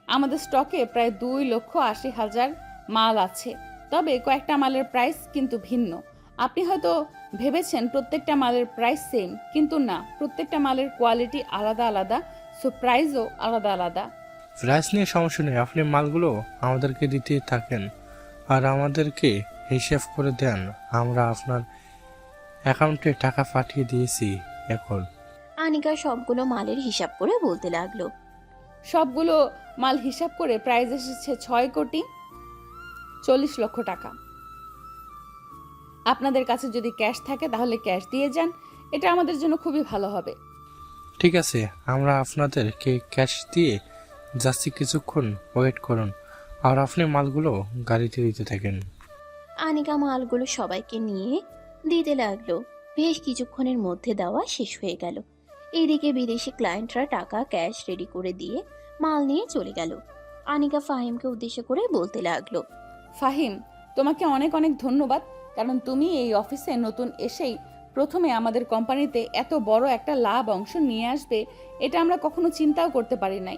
S2: আমাদের স্টকে প্রায় 2,80,000 মাল আছে, তবে কয়েকটা মালের প্রাইস কিন্তু ভিন্ন। আপনি হয়তো ভেবেছেন প্রত্যেকটা মালের প্রাইস সেম, কিন্তু না, প্রত্যেকটা মালের কোয়ালিটি আলাদা আলাদা, সো প্রাইসও আলাদা আলাদা।
S13: প্রাইস নিয়ে সমস্যা নেই, আপনি মালগুলো আমাদেরকে দিতে থাকেন আর আমাদেরকে হিসাব করে দেন। আমরা আপনার অ্যাকাউন্টে টাকা পাঠিয়ে দিয়েছি এখন।
S3: আনিকা সবগুলো মালের হিসাব করে বলতে লাগলো,
S2: সবগুলো মাল হিসাব করে প্রাইস এসেছে 6,40,00,000 টাকা। আপনাদের কাছে যদি ক্যাশ থাকে তাহলে ক্যাশ দিয়ে যান, এটা আমাদের জন্য খুবই ভালো হবে।
S13: ঠিক আছে, আমরা আপনাদেরকে ক্যাশ দিয়ে যাচ্ছি, কিছুক্ষণ ওয়েট করুন আর আপনি মালগুলো গাড়িতে দিতে থাকেন।
S3: আনিকা মালগুলো সবাইকে নিয়ে দিতে লাগলো। বেশ কিছুক্ষণের মধ্যে দেওয়া শেষ হয়ে গেল। এদিকে বিদেশি ক্লায়েন্টরা টাকা ক্যাশ রেডি করে দিয়ে মাল নিয়ে চলে গেল। আনিকা ফাহিমকে উদ্দেশ্য করে বলতে লাগলো,
S2: ফাহিম, তোমাকে অনেক অনেক ধন্যবাদ, কারণ তুমি এই অফিসে নতুন এসেই প্রথমে আমাদের কোম্পানিতে এত বড় একটা লাভ অংশ নিয়ে আসবে, এটা আমরা কখনো চিন্তাও করতে পারি নাই।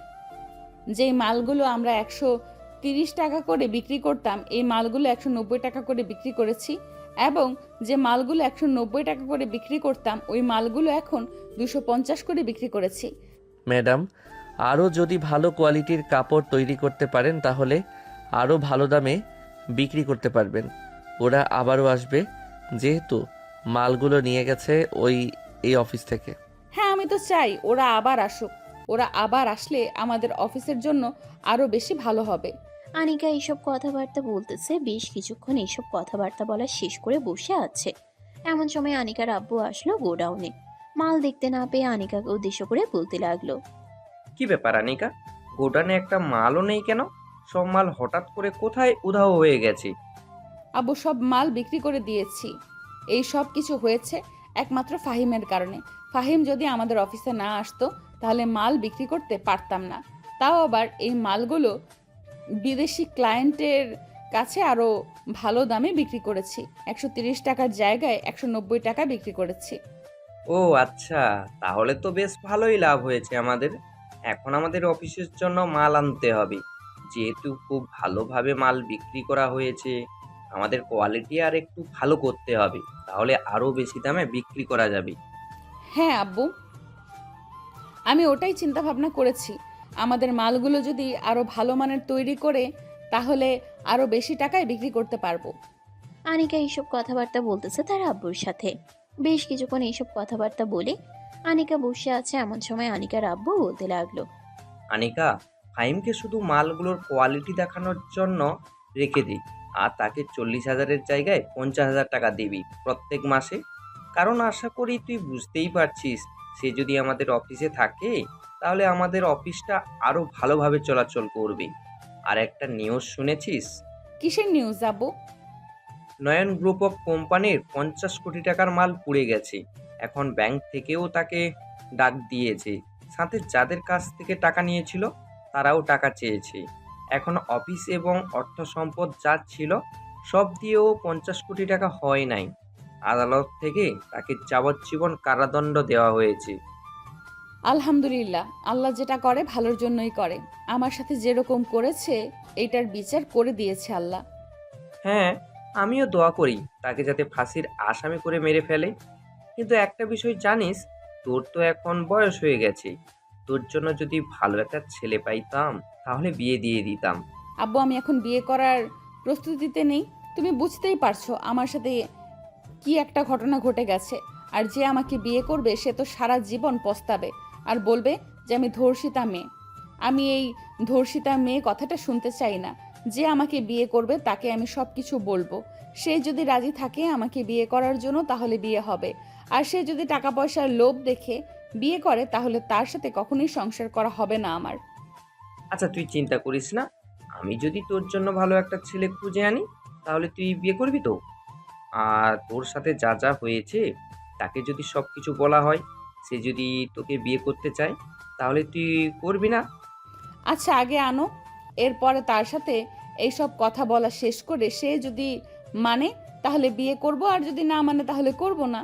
S2: যেই মালগুলো আমরা 130 টাকা করে বিক্রি করতাম, এই মালগুলো 190 টাকা করে বিক্রি করেছি, এবং যে মালগুলো 190 টাকা করে বিক্রি করতাম ওই মালগুলো এখন 250 করে বিক্রি করেছি।
S9: ম্যাডাম, আরও যদি ভালো কোয়ালিটির কাপড় তৈরি করতে পারেন তাহলে আরও ভালো দামে বিক্রি করতে পারবেন। ওরা আবারও আসবে, যেহেতু মালগুলো নিয়ে গেছে এই অফিস থেকে।
S2: হ্যাঁ, আমি তো চাই ওরা আবার আসুক। ওরা আবার আসলে আমাদের অফিসের জন্য আরো বেশি ভালো হবে।
S3: আনিকা এইসব কথাবার্তা বলতেছে। বেশ কিছুক্ষণ এইসব কথাবার্তা বলা শেষ করে বসে আছে। এমন সময় আনিকার আব্বু আসলো গোডাউনে। মাল দেখতে না পেয়ে আনিকাকে উদ্দেশ্য করে বলতে লাগলো,
S1: কি ব্যাপার আনিকা, গোডানে একটা মালও নেই কেন? সব মাল হঠাৎ করে কোথায় উধাও হয়ে গেছে?
S2: আব্বু, সব মাল বিক্রি করে দিয়েছি। এই সব কিছু হয়েছে একমাত্র ফাহিমের কারণে। ফাহিম যদি আমাদের অফিসে না আসতো তাহলে মাল বিক্রি করতে পারতাম না। তাও আবার এই মালগুলো বিদেশি ক্লায়েন্টের কাছে আরও ভালো দামে বিক্রি করেছি। 130 টাকার জায়গায় 190 টাকা বিক্রি করেছি।
S1: ও আচ্ছা, তাহলে তো বেশ ভালোই লাভ হয়েছে আমাদের। এখন আমাদের অফিসের জন্য মাল আনতে হবে। যেহেতু খুব ভালোভাবে মাল বিক্রি করা হয়েছে, আমাদের কোয়ালিটি আর একটু ভালো করতে হবে, তাহলে আরও বেশি দামে বিক্রি করা যাবে।
S2: হ্যাঁ আব্বু, আমি ওটাই চিন্তা ভাবনা করেছি। আমাদের মালগুলো যদি আরও ভালো মানের তৈরি করে তাহলে আরও বেশি টাকায় বিক্রি করতে পারবো।
S3: আনিকা এইসব কথাবার্তা বলতেছে তার আব্বুর সাথে। বেশ কিছুক্ষণ এইসব কথাবার্তা বলে আনিকা বসে আছে। এমন সময় আনিকার আব্বু বলতে লাগলো,
S1: আনিকা, ফাহিমকে শুধু মালগুলোর কোয়ালিটি দেখানোর জন্য রেখে দিই, আর তাকে 40,000-এর জায়গায় 50,000 টাকা দিবি প্রত্যেক মাসে। কারণ আশা করি তুই বুঝতেই পারছিস, সে যদি আমাদের অফিসে থাকে তাহলে আমাদের অফিসটা আরও ভালোভাবে চলাচল করবে। আর একটা নিউজ শুনেছিস?
S2: কিসের নিউজ আব্বু?
S1: নয়ন গ্রুপ অফ কোম্পানির 50 কোটি টাকার মাল পুড়ে গেছে। এখন ব্যাংক থেকেও তাকে ডাক দিয়েছে, সাথে যাদের কাছ থেকে টাকা নিয়েছিল তারাও টাকা চেয়েছে। এখন অফিস এবং অর্থ সম্পদ যা ছিল সব দিয়েও 50 কোটি টাকা হয় নাই। আদালত থেকে তাকে যাবজ্জীবন কারাদণ্ড দেওয়া হয়েছে।
S2: আলহামদুলিল্লাহ, আল্লাহ যেটা করে ভালোর জন্যই করে। আমার সাথে যেরকম করেছে এইটার বিচার করে দিয়েছে আল্লাহ।
S1: হ্যাঁ, আমিও দোয়া করি তাকে যাতে ফাঁসির আসামি করে মেরে ফেলে। কিন্তু একটা বিষয় জানিস, তোর তো এখন বয়স হয়ে গেছে। তোর জন্য যদি ভালো একটা ছেলে পাইতাম তাহলে বিয়ে দিয়ে দিতাম।
S2: আব্বু, আমি এখন বিয়ে করার প্রস্তুতিতে নেই। তুমি বুঝতেই পারছো আমার সাথে কি একটা ঘটনা ঘটে গেছে। আর যে আমাকে বিয়ে করবে সে তো সারা জীবন পস্তাবে আর বলবে যে আমি ধর্ষিতা মেয়ে। আমি এই ধর্ষিতা মেয়ে কথাটা শুনতে চাই না। যে আমাকে বিয়ে করবে তাকে আমি সব কিছু বলবো। সে যদি রাজি থাকে আমাকে বিয়ে করার জন্য তাহলে বিয়ে হবে। আর সে যদি টাকা পয়সার লোভ দেখে বিয়ে করে তাহলে তার সাথে কখনোই সংসার করা হবে না আমার।
S1: আচ্ছা, তুই চিন্তা করিস না, আমি যদি তোর জন্য ভালো একটা ছেলে খুঁজে আনি তাহলে তুই বিয়ে করবি তো? আর তোর সাথে যা যা হয়েছে তাকে যদি সব কিছু বলা হয়, সে যদি তোকে বিয়ে করতে চায় তাহলে তুই করবি না?
S2: আচ্ছা আগে আনো, এরপরে তার সাথে এইসব কথা বলা শেষ করে সে যদি মানে তাহলে বিয়ে করব, আর যদি না মানে তাহলে করব না।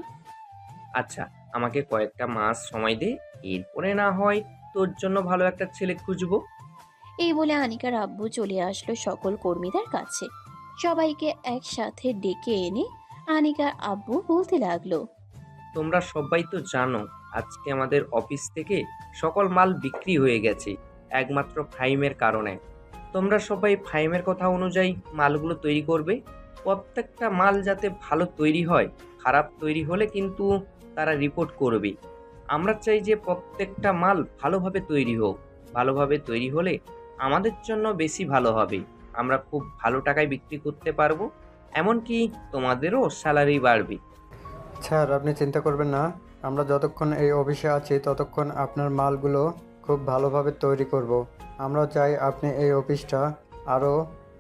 S1: আচ্ছা, আমাকে কয়েকটা মাস সময় দে, এরপরে না হয় তোর জন্য ভালো একটা ছেলে খুঁজবো।
S3: এই বলে আনিকার আব্বু চলে আসলো সকল কর্মীদের কাছে। সবাইকে একসাথে ডেকে এনে আনিকার আব্বু বলতে লাগলো,
S1: তোমরা সবাই তো জানো আজকে আমাদের অফিস থেকে সকল মাল বিক্রি হয়ে গেছে একমাত্র ফাইমের কারণে। তোমরা সবাই ফাইমের কথা অনুযায়ী মালগুলো তৈরি করবে। প্রত্যেকটা মাল যাতে ভালো তৈরি হয়, খারাপ তৈরি হলে কিন্তু তারা রিপোর্ট করবে। আমরা চাই যে প্রত্যেকটা মাল ভালোভাবে তৈরি হোক। ভালোভাবে তৈরি হলে আমাদের জন্য বেশি ভালো হবে, আমরা খুব ভালো টাকায় বিক্রি করতে পারবো, এমনকি তোমাদেরও স্যালারি বাড়বে।
S14: স্যার, আপনি চিন্তা করবেন না, আমরা যতক্ষণ এই অফিসে আছি ততক্ষণ আপনার মালগুলো খুব ভালোভাবে তৈরি করব। আমরা চাই আপনি এই অফিসটা আরও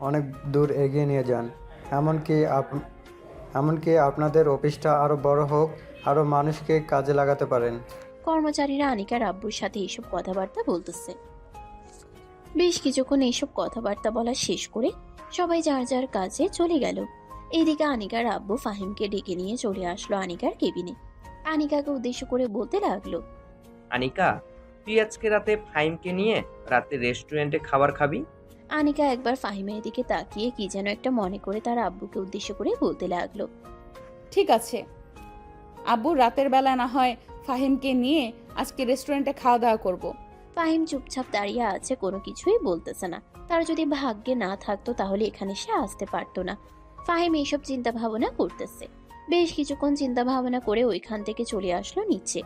S14: অনেক দূর এগিয়ে নিয়ে যান, এমনকি আপনাদের অফিসটা আরও বড় হোক, আরও মানুষকে কাজে লাগাতে পারেন।
S3: কর্মচারীরা আনিকার আব্বুর সাথে এইসব কথাবার্তা বলতেছে। বেশ কিছুক্ষণ এইসব কথাবার্তা বলা শেষ করে সবাই যার যার কাজে চলে গেল। এইদিকে আনিকার আব্বু ফাহিমকে ডেকে নিয়ে চলে আসলো আনিকার কেবিনে। আনিকাকে উদ্দেশ্য করে বলতে লাগলো,
S1: আনিকা, তুই আজকে রাতে ফাহিমকে নিয়ে রাতে রেস্টুরেন্টে খাবার খাবি।
S3: আনিকা একবার ফাহিমের দিকে তাকিয়ে কি যেন একটা মনে করে তার আব্বুকে উদ্দেশ্য করে বলতে লাগলো,
S2: ঠিক আছে আব্বু, রাতের বেলা না হয় ফাহিমকে নিয়ে আজকে রেস্টুরেন্টে খাওয়া দাওয়া করব।
S3: ফাহিম চুপচাপ দাঁড়িয়ে আছে, কোনো কিছুই বলতেছে না। তার যদি ভাগ্যে না থাকতো তাহলে এখানে সে আসতে পারতো না। ফাহিম এইসব চিন্তা ভাবনা করতেছে। বেশ কিছুক্ষণ চিন্তা ভাবনা করে ওইখান থেকে চলে আসলো নিচে।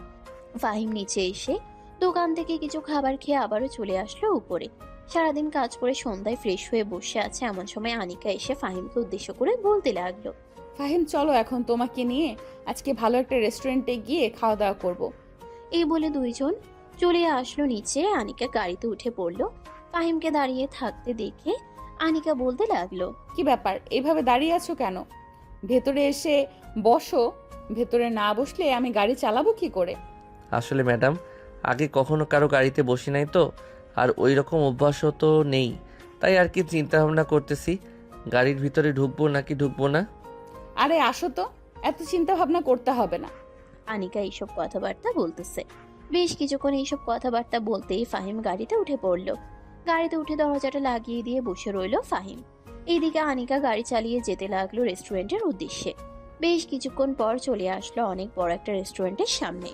S3: ফাহিম নিচে এসে দোকান থেকে কিছু খাবার খেয়ে আবারও চলে আসলো উপরে। সারাদিন কাজ করে সন্ধ্যায় ফ্রেশ হয়ে বসে আছে এমন সময় আনিকা এসে ফাহিমকে উদ্দেশ্য করে বলতে লাগলো,
S2: ফাহিম চলো এখন তোমাকে নিয়ে আজকে ভালো একটা রেস্টুরেন্টে গিয়ে খাওয়া দাওয়া করব।
S3: এই বলে দুইজন চলে আসলো নিচে। আনিকা গাড়িতে উঠে পড়লো। ফাহিমকে দাঁড়িয়ে থাকতে দেখে আনিকা বলতে লাগলো,
S2: কি ব্যাপার, এভাবে দাঁড়িয়ে আছো কেন? ভেতরে এসে বসো, ভেতরে না বসলে আমি গাড়ি চালাবো কি করে?
S9: আসলে ম্যাডাম, আগে কখনো কারো গাড়িতে বসি নাই তো, আর ওই রকম অভ্যাসও তো নেই, তাই আর কি চিন্তা ভাবনা করতেছি গাড়ির ভিতরে ঢুকবো নাকি ঢুকবো না।
S2: আরে আসো তো, এত চিন্তা ভাবনা করতে হবে না।
S3: আনিকা এইসব কথাবার্তা বলতেছে। বেশ কিছুক্ষণ এইসব কথাবার্তা বলতেই ফাহিম গাড়িতে উঠে পড়লো। গাড়িতে উঠে দরজাটা লাগিয়ে দিয়ে বসে রইলো ফাহিম। এইদিকে আনিকা গাড়ি চালিয়ে যেতে লাগলো রেস্টুরেন্টের উদ্দেশ্যে। বেশ কিছুক্ষণ পর চলে আসলো অনেক বড় একটা রেস্টুরেন্টের সামনে।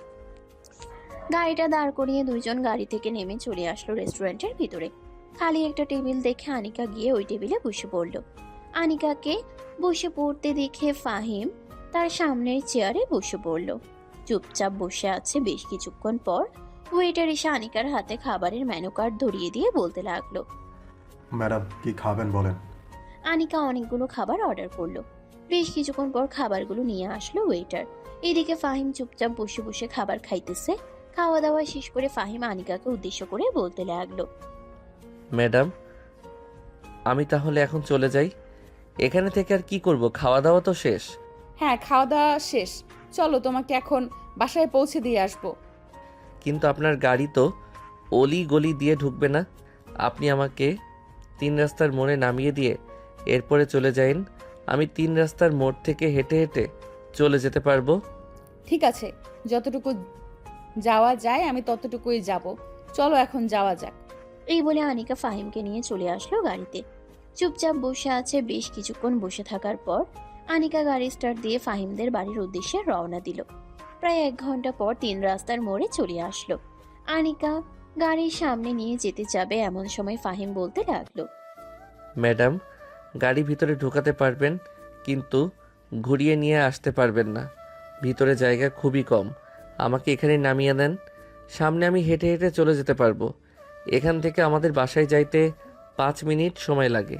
S3: গাড়িটা দাঁড় করিয়ে দুইজন গাড়ি থেকে নেমে চলে আসলো রেস্টুরেন্টের ভিতরে। খালি একটা টেবিল দেখে আনিকা গিয়ে ওই টেবিলে বসে পড়লো। আনিকাকে বসে পড়তে দেখে ফাহিম তার সামনের চেয়ারে বসে পড়লো। চুপচাপ বসে আছে। বেশ কিছুক্ষণ পর ওয়েটার এসে আনিকার হাতে খাবারের মেনু কার্ড ধরিয়ে দিয়ে বলতে লাগলো,
S15: ম্যাডাম কি খাবেন বলেন।
S3: আনিকা অনেকগুলো খাবার অর্ডার করলো। বেশ কিছুক্ষণ পর খাবারগুলো নিয়ে আসলো ওয়েটার। এদিকে ফাহিম চুপচাপ বসে বসে খাবার খাইতেছে। খাওয়া দাওয়া শেষ করে ফাহিম আনিকাকে উদ্দেশ্য করে বলতে লাগলো,
S9: ম্যাডাম, আমি তাহলে এখন চলে যাই, এখানে থেকে আর কি করব, খাওয়া দাওয়া তো শেষ।
S2: হ্যাঁ, খাওয়া দাওয়া শেষ, চলো তোমাকে এখন বাসায় পৌঁছে দিয়ে আসবো।
S9: কিন্তু আপনার গাড়ি তো অলি গলি দিয়ে ঢুকবে না, আপনি আমাকে 3 রাস্তার মোড়ে নামিয়ে দিয়ে এরপরে চলে যাইন, আমি 3 রাস্তার মোড় থেকে হেঁটে হেঁটে চলে যেতে পারবো।
S2: ঠিক আছে, যতটুকু যাওয়া যায় আমি ততটুকুই যাব, চলো এখন যাওয়া যাক।
S3: এই বলে আনিকা ফাহিমকে নিয়ে চলে আসলো গাড়িতে। চুপচাপ বসে আছে। বেশ কিছুক্ষণ বসে থাকার পর আনিকা গাড়ি স্টার্ট দিয়ে ফাহিমদের বাড়ির উদ্দেশ্যে রওনা দিল। প্রায় 1 ঘন্টা পর 3 রাস্তার মোড়ে চলে আসলো। আনিকা গাড়ির সামনে নিয়ে যেতে যাবে এমন সময় ফাহিম বলতে লাগলো,
S9: ম্যাডাম, গাড়ি ভিতরে ঢোকাতে পারবেন কিন্তু ঘুরিয়ে নিয়ে আসতে পারবেন না, ভিতরে জায়গা খুবই কম, আমাকে এখানে নামিয়ে দেন, সামনে আমি হেঁটে হেঁটে চলে যেতে পারবো, এখান থেকে আমাদের বাসায় যাইতে 5 মিনিট সময় লাগে।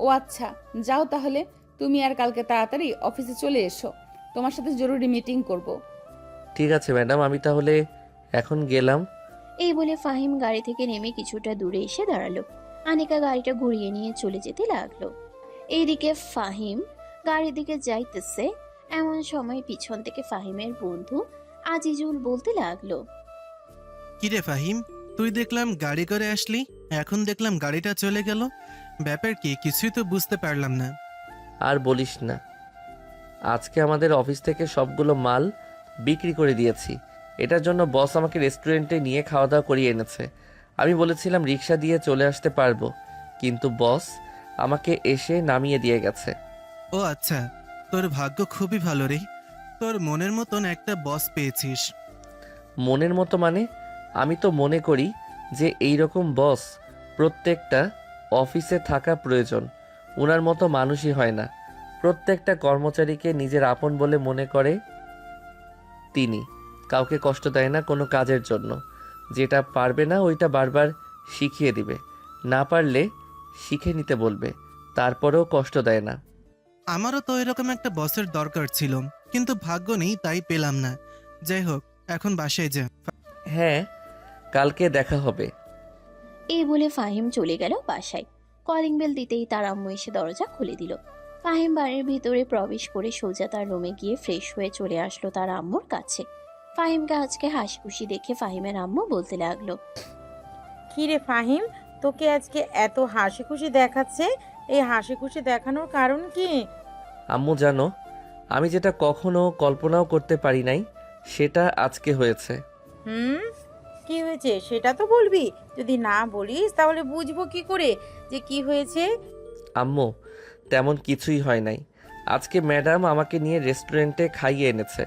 S2: ও আচ্ছা, যাও তাহলে, তুমি আর কালকে তাড়াতাড়ি অফিসে চলে এসো, তোমার সাথে জরুরি মিটিং করব।
S9: ঠিক আছে ম্যাডাম, আমি তাহলে এখন গেলাম।
S3: এই বলে ফাহিম গাড়ি থেকে নেমে কিছুটা দূরে এসে দাঁড়ালো। আনিকা গাড়িটা ঘুরিয়ে নিয়ে চলে যেতে লাগলো। এইদিকে ফাহিম গাড়ির দিকে যাইতেছে এমন সময় পিছন থেকে ফাহিমের বন্ধু আজিজুল বলতে লাগলো,
S16: কিরে ফাহিম, তুই দেখলাম গাড়ি করে আসলি, এখন দেখলাম গাড়িটা চলে গেল। ব্যাপার কি, কিছুই তো বুঝতে পারলাম না।
S9: আর বলিস না, আজকে আমাদের অফিস থেকে সবগুলো মাল বিক্রি করে দিয়েছি। এটার জন্য বস আমাকে রেস্টুরেন্টে নিয়ে খাওয়া দাওয়া করিয়ে এনেছে। আমি বলেছিলাম রিক্সা দিয়ে চলে আসতে পারবো, কিন্তু বস আমাকে এসে নামিয়ে দিয়ে গেছে।
S16: ও আচ্ছা, তোর ভাগ্য খুবই ভালো রে, তোর মনের মতন একটা বস পেয়েছিস।
S9: মনের মতো মানে? আমি তো মনে করি যে এই রকম বস প্রত্যেকটা অফিসে থাকা প্রয়োজন। ওনার মতো মানুষই হয় না। প্রত্যেকটা কর্মচারীকে নিজের আপন বলে মনে করে তিনি। কাউকে কষ্ট দেয় না কোনো কাজের জন্য। যেটা পারবে না ওইটা বারবার শিখিয়ে দিবে, না পারলে শিখে নিতে বলবে, তারপরেও কষ্ট দেয় না।
S16: আমারও তো এরকম একটা বসের দরকার ছিল, কিন্তু ভাগ্য নেই তাই পেলাম না। যাই হোক, এখন বাসায় যা।
S9: হ্যাঁ, কালকে দেখা হবে।
S3: এই বলে ফাহিম চলে গেল বাসায়। কলিং বেল দিতেই তার আম্মু এসে দরজা খুলে দিল। ফাহিম বাড়ির ভিতরে প্রবেশ করে সোজা তার রুমে গিয়ে ফ্রেশ হয়ে চলে আসলো তার আম্মুর কাছে। ফাহিমকে আজকে হাসি খুশি দেখে ফাহিমের আম্মু বলতে লাগলো,
S10: কি রে ফাহিম, তোকে আজকে এত হাসি খুশি দেখাচ্ছে, এই হাসি খুশি দেখানোর কারণ কি?
S9: আম্মু জানো, আমি যেটা কখনো কল্পনাও করতে পারি নাই সেটা আজকে হয়েছে।
S10: কি হয়েছে সেটা তো বলবি। যদি না বলিস তাহলে বুঝবো কি করে যে কি হয়েছে?
S9: আম্মু, তেমন কিছুই হয় নাই। আজকে ম্যাডাম আমাকে নিয়ে রেস্টুরেন্টে খাইয়ে এনেছে।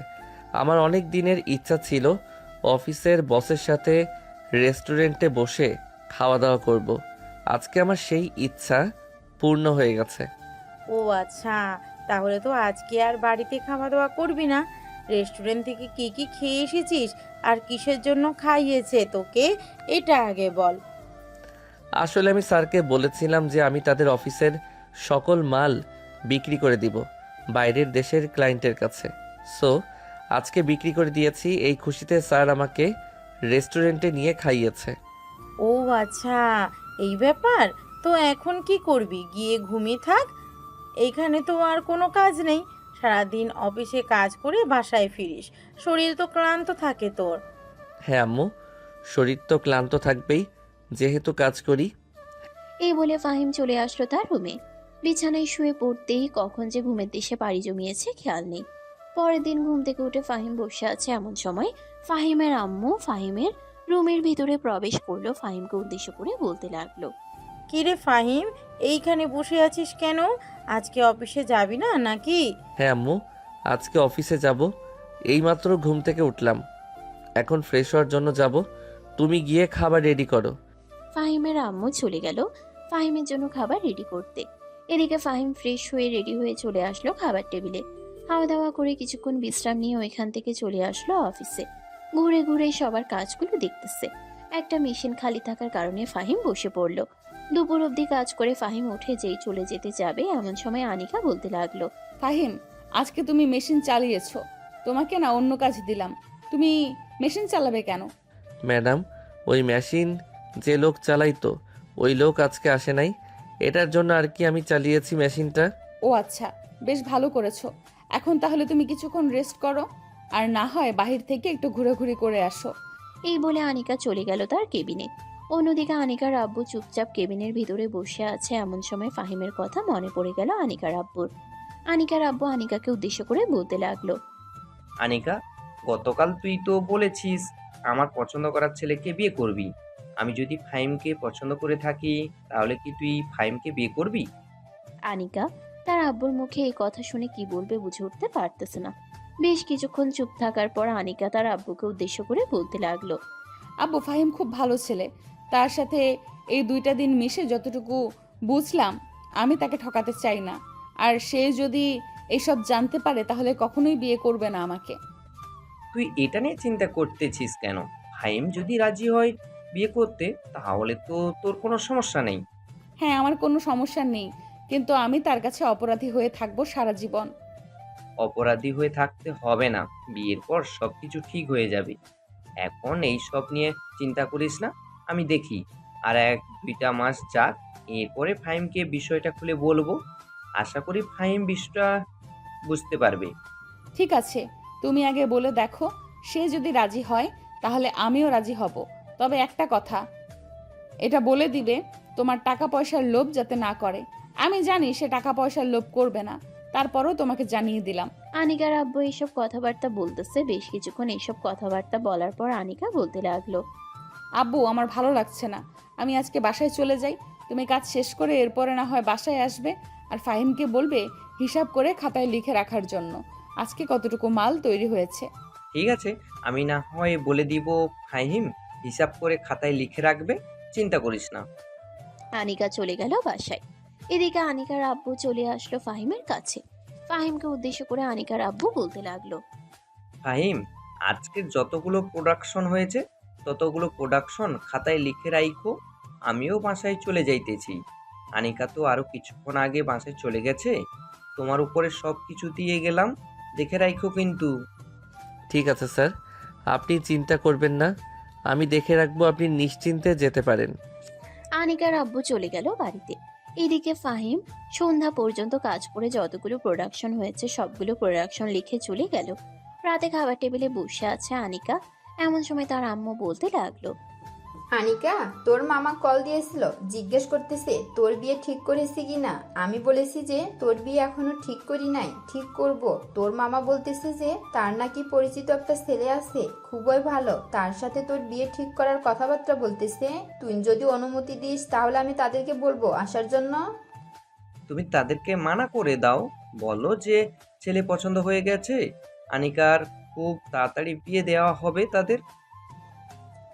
S9: আমার অনেক দিনের ইচ্ছা ছিল অফিসের বসের সাথে রেস্টুরেন্টে বসে খাওয়া দাওয়া করব। আজকে আমার সেই ইচ্ছা পূর্ণ হয়ে গেছে।
S10: ও আচ্ছা, তাহলে তো আজকে আর বাড়িতে খাওয়া দাওয়া করবি না। রেস্টুরেন্ট থেকে কি কি খেয়ে এসেছিস আর কিসের জন্য খাইয়েছে তোকে, এটা আগে বল।
S9: আসলে আমি স্যারকে বলেছিলাম যে আমি তাদের অফিসের সকল মাল বিক্রি করে দিব বাইরের দেশের ক্লায়েন্টের কাছে। সো আজকে বিক্রি করে দিয়েছি। এই খুশিতে স্যার আমাকে রেস্টুরেন্টে নিয়ে খাইয়েছে।
S10: ও আচ্ছা, এই ব্যাপার। তো এখন কি করবি? গিয়ে ঘুমিয়ে থাক। এইখানে তো আর কোনো কাজ নেই। সারাদিন অফিসে কাজ করে বাসায় ফিরিস, শরীর তো ক্লান্ত থাকে তোর।
S9: হ্যাঁ আম্মু, শরীর তো ক্লান্ত থাকবেই যেহেতু কাজ করি।
S3: এই বলে ফাহিম চলে আসলো তার রুমে। বিছানায় শুয়ে পড়তেই কখন যে ঘুমের দেশে পাড়ি জমিয়েছে খেয়াল নেই। পরের দিন ঘুম থেকে উঠে ফাহিম বসে আছে, এমন সময় ফাহিমের আম্মু ফাহিমের রুমের ভিতরে প্রবেশ করলো। ফাহিমকে উদ্দেশ্য করে বলতে লাগলো,
S10: কিরে ফাহিম, এইখানে বসে আছিস কেন? আজকে অফিসে যাবি না নাকি?
S9: হ্যাঁ আম্মু, আজকে অফিসে যাব। এইমাত্র ঘুম থেকে উঠলাম, এখন ফ্রেশ হওয়ার জন্য যাব। তুমি গিয়ে খাবার রেডি করো।
S3: ফাহিমের আম্মু চলে গেল ফাহিমের জন্য খাবার রেডি করতে। এদিকে ফাহিম ফ্রেশ হয়ে রেডি হয়ে চলে আসলো খাবার টেবিলে। খাওয়া দাওয়া করে কিছুক্ষণ বিশ্রাম নিয়ে ওইখান থেকে চলে আসলো অফিসে। ঘুরে ঘুরে সবার কাজগুলো দেখতেছে। একটা মেশিন খালি থাকার কারণে ফাহিম বসে পড়লো। দুপুর অবধি কাজ করে ফাহিম উঠে যেই চলে যেতে যাবে, এমন সময় আনিকা বলতে লাগলো,
S2: ফাহিম, আজকে তুমি মেশিন চালিয়েছো, তোমাকে না অন্য কাজ দিলাম, তুমি মেশিন চালাবে কেন?
S9: ম্যাডাম, ওই মেশিন যে লোক চালাইতো ওই লোক আজকে আসে নাই, এটার জন্য আর কি আমি চালিয়েছি মেশিনটা।
S2: ও আচ্ছা, বেশ ভালো করেছো। এখন তাহলে তুমি কিছুক্ষণ রেস্ট করো, আর না হয় বাহির থেকে একটু ঘোরাঘুরি করে আসো।
S3: এই বলে আনিকা চলে গেল তার কেবিনে। অন্যদিকে আনিকার আব্বু চুপচাপ কেবিনের ভিতরে বসে আছে। এমন সময় ফাহিমের কথা মনে পড়ে গেল আনিকার আব্বুর। আনিকার আব্বু আনিকাকে উদ্দেশ্য করে বলতে লাগলো,
S1: আনিকা, গতকাল তুই তো বলেছিস আমার পছন্দ করার ছেলেকে বিয়ে করবি। আমি যদি ফাহিমকে পছন্দ করে থাকি তাহলে কি তুই ফাহিমকে বিয়ে করবি?
S3: আনিকা তার আব্বুর মুখে এই কথা শুনে কি বলবে বুঝে উঠতে পারতেছে না। বেশ কিছুক্ষণ চুপ থাকার পর আনিকা তার আব্বুকে উদ্দেশ্য করে বলতে লাগলো,
S2: আব্বু, ফাহিম খুব ভালো ছেলে। তার সাথে এই 2টা দিন মিশে যতটুকু বুঝলাম, আমি তাকে ঠকাতে চাই না। আর সে যদি এসব জানতে পারে তাহলে কখনোই বিয়ে করবে না আমাকে।
S1: তুই এটা নিয়ে চিন্তা করতেছিস কেন? ফাহিম যদি রাজি হয় বিয়ে করতে তাহলে তো তোর কোনো সমস্যা নেই।
S2: হ্যাঁ, আমার কোনো সমস্যা নেই, কিন্তু আমি তার কাছে অপরাধী হয়ে থাকবো সারা জীবন।
S1: অপরাধী হয়ে থাকতে হবে না, বিয়ের পর সবকিছু ঠিক হয়ে যাবে। এখন এই সব নিয়ে চিন্তা করিস না, আমি দেখি আর 1-2টা মাস যাক, এরপরে ফাহিমকে বিষয়টা খুলে বলবো। আশা করি ফাহিম বিষয়টা বুঝতে পারবে।
S2: ঠিক আছে, তুমি আগে বলে দেখো, সে যদি রাজি হয় তাহলে আমিও রাজি হব। তবে একটা কথা, এটা বলে দিবে তোমার টাকা পয়সার লোভ যাতে না করে। আমি জানি সে টাকা পয়সার লোভ করবে না, তারপরও তোমাকে জানিয়ে দিলাম।
S3: আনিকার আব্বু এইসব কথাবার্তা বলতেছে। বেশ কিছুক্ষণ এইসব কথাবার্তা বলার পর আনিকা বলতে লাগলো,
S2: আব্বু, আমার ভালো লাগছে না, আমি আজকে বাসায় চলে যাই। তুমি কাজ শেষ করে এরপরে না হয় বাসায় আসবে, আর ফাহিমকে বলবে হিসাব করে খাতায় লিখে রাখার জন্য আজকে কতটুকু মাল তৈরি হয়েছে।
S1: ঠিক আছে, আমি না হয় বলে দিব ফাহিম হিসাব করে খাতায় লিখে রাখবে, চিন্তা করিস না।
S3: আনিকা চলে গেল বাসায়। এদিকে আনিকার আব্বু চলে আসলো ফাহিমের কাছে। ফাহিমকে উদ্দেশ্য করে আনিকার আব্বু বলতে লাগলো,
S1: ফাহিম, আজকের যতগুলো প্রোডাকশন হয়েছে ততগুলো প্রোডাকশন খাতায় লিখে রাখো। আমিও বাসায় চলে যাইতেছি। আনিকা তো আরো কিছুক্ষণ আগে বাসায় চলে গেছে। তোমার উপরে সব কিছু দিয়ে গেলাম, দেখে রাখো কিন্তু।
S9: ঠিক আছে স্যার, আপনি চিন্তা করবেন না, আমি দেখে রাখবো, আপনি নিশ্চিন্তে যেতে পারেন।
S3: আনিকার আব্বু চলে গেল বাড়িতে। এদিকে ফাহিম সন্ধ্যা পর্যন্ত কাজ করে যতগুলো প্রোডাকশন হয়েছে সবগুলো প্রোডাকশন লিখে চলে গেল। রাতে খাবার টেবিলে বসে আছে আনিকা। এমন সময় তার আম্মু বলতে লাগলো,
S6: আনিকা, তোর মামা কল দিয়েছিল, জিজ্ঞেস করতেছে তোর বিয়ে ঠিক করেছি কিনা। আমি বলেছি যে তোর বিয়ে এখনো ঠিক করি নাই, ঠিক করব। তোর মামা বলতেছে যে তার নাকি পরিচিত একটা ছেলে আছে, খুবই ভালো, তার সাথে তোর বিয়ে ঠিক করার কথাবার্তা বলতেছে। তুই যদি অনুমতি দিস তাহলে আমি তাদেরকে বলবো আসার জন্য।
S1: তুমি তাদেরকে মানা করে দাও, বলো যে ছেলে পছন্দ হয়ে গেছে, আনিকার খুব তাড়াতাড়ি বিয়ে দেওয়া হবে তাদের।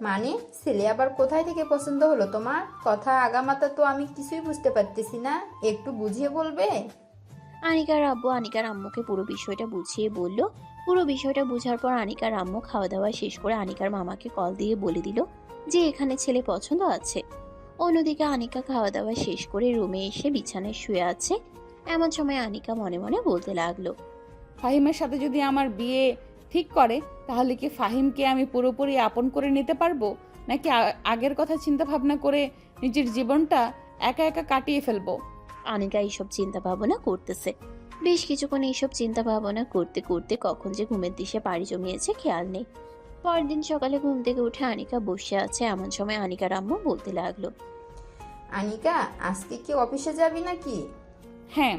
S6: মানে ছেলে আবার কোথায় থেকে পছন্দ হলো তোমার? কথা আগামাতা তো আমি কিছুই বুঝতে পারতেছি না, একটু বুঝিয়ে বলবে?
S3: আনিকার আব্বু আনিকার আম্মুকে পুরো বিষয়টা বুঝিয়ে বলল। পুরো বিষয়টা বোঝার পর আনিকার আম্মু খাওয়া দাওয়া শেষ করে আনিকার মামাকে কল দিয়ে বলে দিল যে এখানে ছেলে পছন্দ আছে। অন্যদিকে আনিকা খাওয়া দাওয়া শেষ করে রুমে এসে বিছানায় শুয়ে আছে। এমন সময় আনিকা মনে মনে বলতে লাগলো,
S2: ফাহিমের সাথে যদি আমার বিয়ে ঠিক করে তাহলে কি ফাহিমকে আমি পুরোপুরি আপন করে নিতে পারবো, নাকি আগের কথা চিন্তা ভাবনা করে নিজের জীবনটা একা একা কাটিয়ে ফেলবো?
S3: আনিকা এইসব চিন্তা ভাবনা করতেছে। বেশ কিছুক্ষণ এইসব চিন্তা ভাবনা করতে করতে কখন যে ঘুমের দিশে পাড়ি জমিয়েছে খেয়াল নেই। পরের দিন সকালে ঘুম থেকে উঠে আনিকা বসে আছে। এমন সময় আনিকার আম্মু বলতে লাগলো,
S6: আনিকা, আজকে কি অফিসে যাবি নাকি?
S2: হ্যাঁ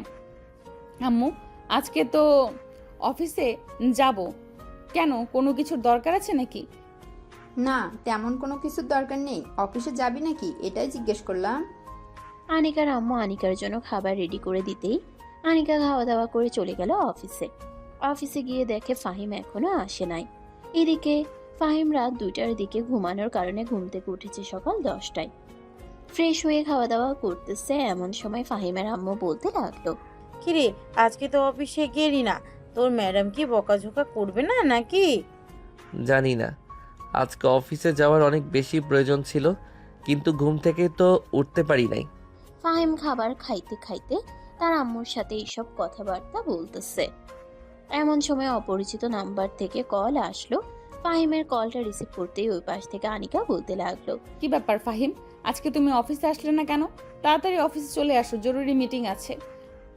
S2: আম্মু, আজকে তো অফিসে যাব। কেন, কোনো কিছুর দরকার আছে নাকি?
S6: না, তেমন কোনো কিছুর দরকার নেই। অফিসে যাবি নাকি এটাই জিজ্ঞেস করলাম।
S3: আনিকার আম্মু আনিকার জন্য খাবার রেডি করে দিতেই আনিকা খাওয়া দাওয়া করে চলে গেল অফিসে। অফিসে গিয়ে দেখে ফাহিম এখনো আসে নাই। এদিকে ফাহিম রাত 2টার দিকে ঘুমানোর কারণে ঘুম থেকে উঠেছে সকাল 10টায়। ফ্রেশ হয়ে খাওয়া দাওয়া করতেছে। এমন সময় ফাহিমের আম্মু বলতে লাগলো,
S10: কিরে, আজকে তো অফিসে গেলি না, তোর ম্যাডাম কি বকাঝোকা করবে না নাকি?
S9: জানি না, আজকে অফিসে যাওয়ার অনেক বেশি প্রয়োজন ছিল, কিন্তু ঘুম থেকে তো উঠতে পারি নাই।
S3: ফাহিম খাবার খাইতে খাইতে তার আম্মুর সাথে এইসব কথাবার্তা বলতেছে। এমন সময় অপরিচিত নাম্বার থেকে কল আসলো। ফাহিমের কলটা রিসিভ করতেই ওই পাশ থেকে আনিকা বলতে লাগলো,
S2: কি ব্যাপার ফাহিম, আজকে তুমি অফিসে আসলে না কেন? তাড়াতাড়ি অফিসে চলে আসো, জরুরি মিটিং আছে।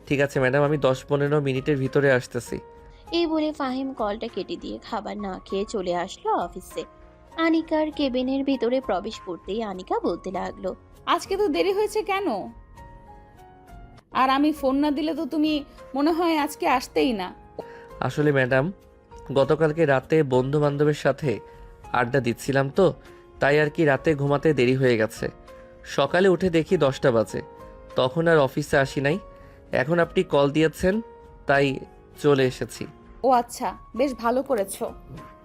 S9: ঠিক আছে ম্যাডাম, আমি 10-15 মিনিটের ভিতরে আসতেছি।
S3: এই বলে ফাহিম কলটা কেটে দিয়ে খাবার না খেয়ে চলে আসলো অফিসে। আনিকার কেবিনের ভিতরে প্রবেশ করতেই আনিকা বলতে লাগলো,
S2: আজকে তো দেরি হয়েছে কেন? আর আমি ফোন না দিলে তো তুমি মনে হয় আজকে আসতেই না।
S9: আসলে ম্যাডাম, গতকালকে রাতে বন্ধু বান্ধবের সাথে আড্ডা দিচ্ছিলাম তো, তাই আর কি রাতে ঘুমাতে দেরি হয়ে গেছে। সকালে উঠে দেখি 10টা বাজে, তখন আর অফিসে আসি নাই। এখন আপনি কল দিয়েছেন তাই চলে এসেছি।
S2: ও আচ্ছা, বেশ ভালো করেছো।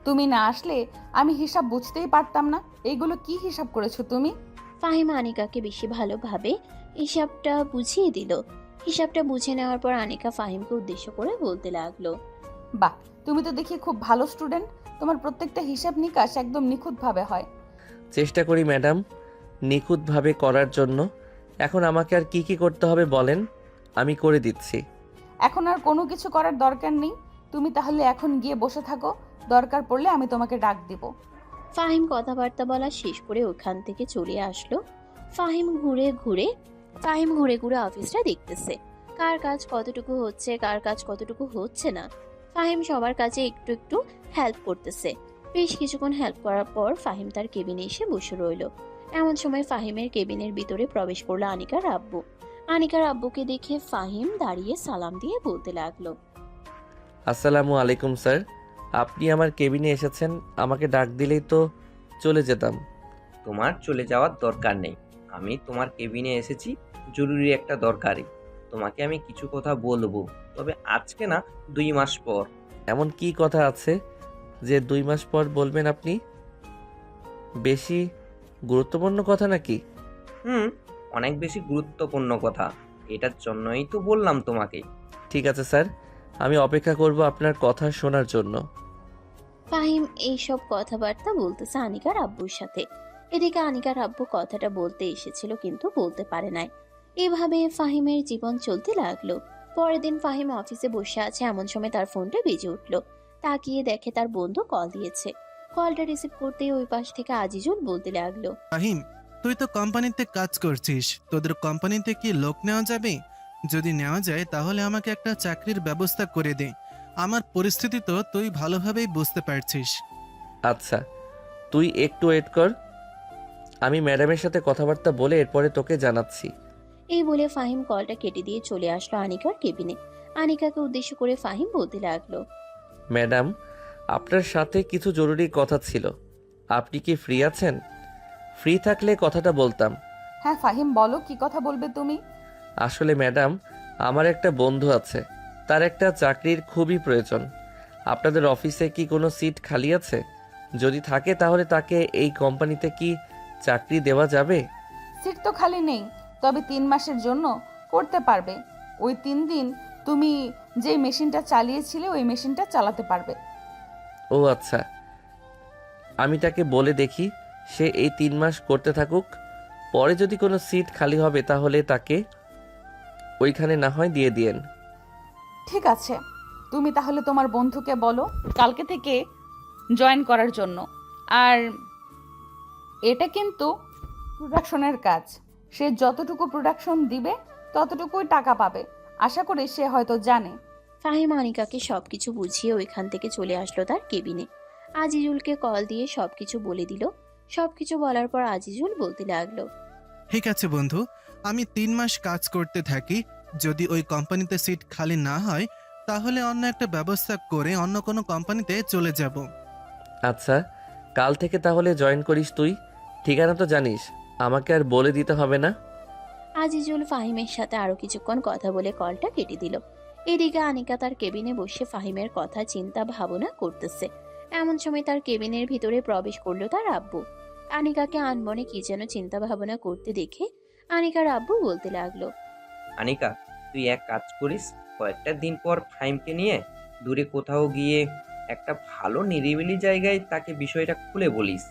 S2: তুমি না আসলে আমি হিসাব বুঝতেই পারতাম না। এইগুলো কি হিসাব করেছো তুমি?
S3: ফাহিম আনিকাকে বেশি ভালোভাবে হিসাবটা বুঝিয়ে দিল। হিসাবটা বুঝে নেওয়ার পর আনিকা ফাহিমকে উদ্দেশ্য করে বলতে লাগলো,
S2: বাহ, তুমি তো দেখি খুব ভালো স্টুডেন্ট, তোমার প্রত্যেকটা হিসাব নিকাশ একদম নিখুঁতভাবে হয়।
S9: চেষ্টা করি ম্যাডাম নিখুঁতভাবে করার জন্য। এখন আমাকে আর কি কি করতে হবে বলেন, আমি করে দিচ্ছি।
S2: এখন আর কোনো কিছু করার দরকার নেই, তুমি তাহলে এখন গিয়ে বসে থাকো, দরকার পড়লে আমি তোমাকে ডাক দিব।
S3: ফাহিম কথাবার্তা বলা শেষ করে ওখান থেকে চলে আসলো। ফাহিম ঘুরে ঘুরে অফিসটা দেখতেছে, কার কাজ কতটুকু হচ্ছে, কার কাজ কতটুকু হচ্ছে না। ফাহিম সবার কাছে একটু একটু হেল্প করতেছে। বেশ কিছুক্ষণ হেল্প করার পর ফাহিম তার কেবিনে এসে বসে রইল। এমন সময় ফাহিমের কেবিনের ভিতরে প্রবেশ করলো আনিকার আব্বু। আনিকার আব্বুকে দেখে ফাহিম দাঁড়িয়ে সালাম দিয়ে বলতে লাগলো,
S9: আসসালামু আলাইকুম স্যার। আপনি আমার কেবিনে এসেছেন, আমাকে ডাক দিলেই তো চলে যেতাম।
S1: তোমার চলে যাওয়ার দরকার নেই। আমি তোমার কেবিনে এসেছি জরুরি একটা দরকারি। তোমাকে আমি কিছু কথা বলবো, তবে আজকে না, 2 মাস পর।
S9: এমন কি কথা আছে যে 2 মাস পর বলবেন আপনি? বেশি গুরুত্বপূর্ণ কথা নাকি?
S1: অনেক বেশি গুরুত্বপূর্ণ কথা। এটার জন্যই তো বললাম তোমাকে।
S9: ঠিক আছে স্যার, আমি অপেক্ষা করব আপনার কথা শোনার জন্য।
S3: ফাহিম এইসব কথাবার্তা বলতেছে আনিকার আব্বুর সাথে। এদিকে আনিকার আব্বু কথাটা বলতে এসেছিল কিন্তু বলতে পারে নাই। এভাবে ফাহিমের জীবন চলতে লাগলো। পরের দিন ফাহিম অফিসে বসে আছে, এমন সময় তার ফোনটা বেজে উঠলো। তাকিয়ে দেখে তার বন্ধু কল দিয়েছে। কলটা রিসিভ করতেই ওই পাশ থেকে আজিজুল বলতে লাগলো,
S16: ফাহিম, তুই তো কোম্পানিতে কাজ করছিস, তোদের কোম্পানিতে কি লোক নেওয়া যাবে? যদি নেওয়া যায় তাহলে আমাকে একটা চাকরির ব্যবস্থা করে দে। আমার পরিস্থিতি তো তুই ভালোভাবেই বুঝতে পারছিস।
S9: আচ্ছা, তুই একটু ওয়েট কর, আমি ম্যাডামের সাথে কথাবার্তা বলে এরপরে তোকে জানাচ্ছি।
S3: এই বলে ফাহিম কলটা কেটে দিয়ে চলে আসলো আনিকার কেবিনে। আনিকাকে উদ্দেশ্য করে ফাহিম বলতে লাগলো,
S9: ম্যাডাম, আপনার সাথে কিছু জরুরি কথা ছিল। আপনি কি ফ্রি আছেন? ফ্রি থাকলে কথাটা বলতাম।
S2: হ্যাঁ ফাহিম, বলো কি কথা বলবে তুমি?
S9: আসলে ম্যাডাম, আমার একটা বন্ধু আছে, তার একটা চাকরির খুবই প্রয়োজন। আপনাদের অফিসে কি কোনো সিট খালি আছে? যদি থাকে তাহলে তাকে এই কোম্পানিতে কি চাকরি দেওয়া যাবে?
S2: সিট তো খালি নেই, তবে 3 মাসের জন্য করতে পারবে। ওই 3 দিন তুমি যেই মেশিনটা চালিয়েছিলে ওই মেশিনটা চালাতে পারবে।
S9: ও আচ্ছা, আমি তাকে বলে দেখি, সে এই 3 মাস করতে থাকুক। পরে যদি কোনো সিট খালি হবে তাহলে তাকে ওইখানে না হয় দিয়ে দিয়েন।
S2: ঠিক আছে, তুমি তাহলে তোমার বন্ধুকে বলো কালকে থেকে জয়েন করার জন্য। আর এটা কিন্তু প্রোডাকশনের কাজ, সে যতটুকু প্রোডাকশন দিবে ততটুকুই টাকা পাবে। আশা করি সে হয়তো জানে।
S3: ফাহিম আনিকাকে সবকিছু বুঝিয়ে ওইখান থেকে চলে আসলো তার কেবিনে। আজিজুলকে কল দিয়ে সবকিছু বলে দিল। সবকিছু বলার পর আজিজুল বলতে লাগলো,
S16: ঠিক আছে বন্ধু, আমি 3 মাস কাজ করতে থাকি। যদি ওই কোম্পানিতে সিট খালি না হয় তাহলে অন্য একটা ব্যবস্থা করে অন্য কোনো কোম্পানিতে চলে যাব।
S9: আচ্ছা, কাল থেকে তাহলে জয়েন করিস তুই। ঠিকানা তো জানিস, আমাকে আর বলে দিতে হবে না।
S3: আজিজুল ফাহিমের সাথে আরো কিছুক্ষণ কথা বলে কলটা কেটে দিল। এদিকে আনিকা তার কেবিনে বসে ফাহিমের কথা চিন্তা ভাবনা করতেছে। এমন সময় তার কেবিনের ভিতরে প্রবেশ করলো তার আব্বু। আনিকাকে আনমনে কি যেন চিন্তা ভাবনা করতে দেখে আনিকার আব্বু বলতে লাগলো,
S1: আনিকা, তুই এক কাজ করিস, কয়েকটা দিন পর ফাহিমকে নিয়ে দূরে কোথাও গিয়ে একটা ভালো নিরিবিলি জায়গায় তাকে বিষয়টা খুলে বলিস।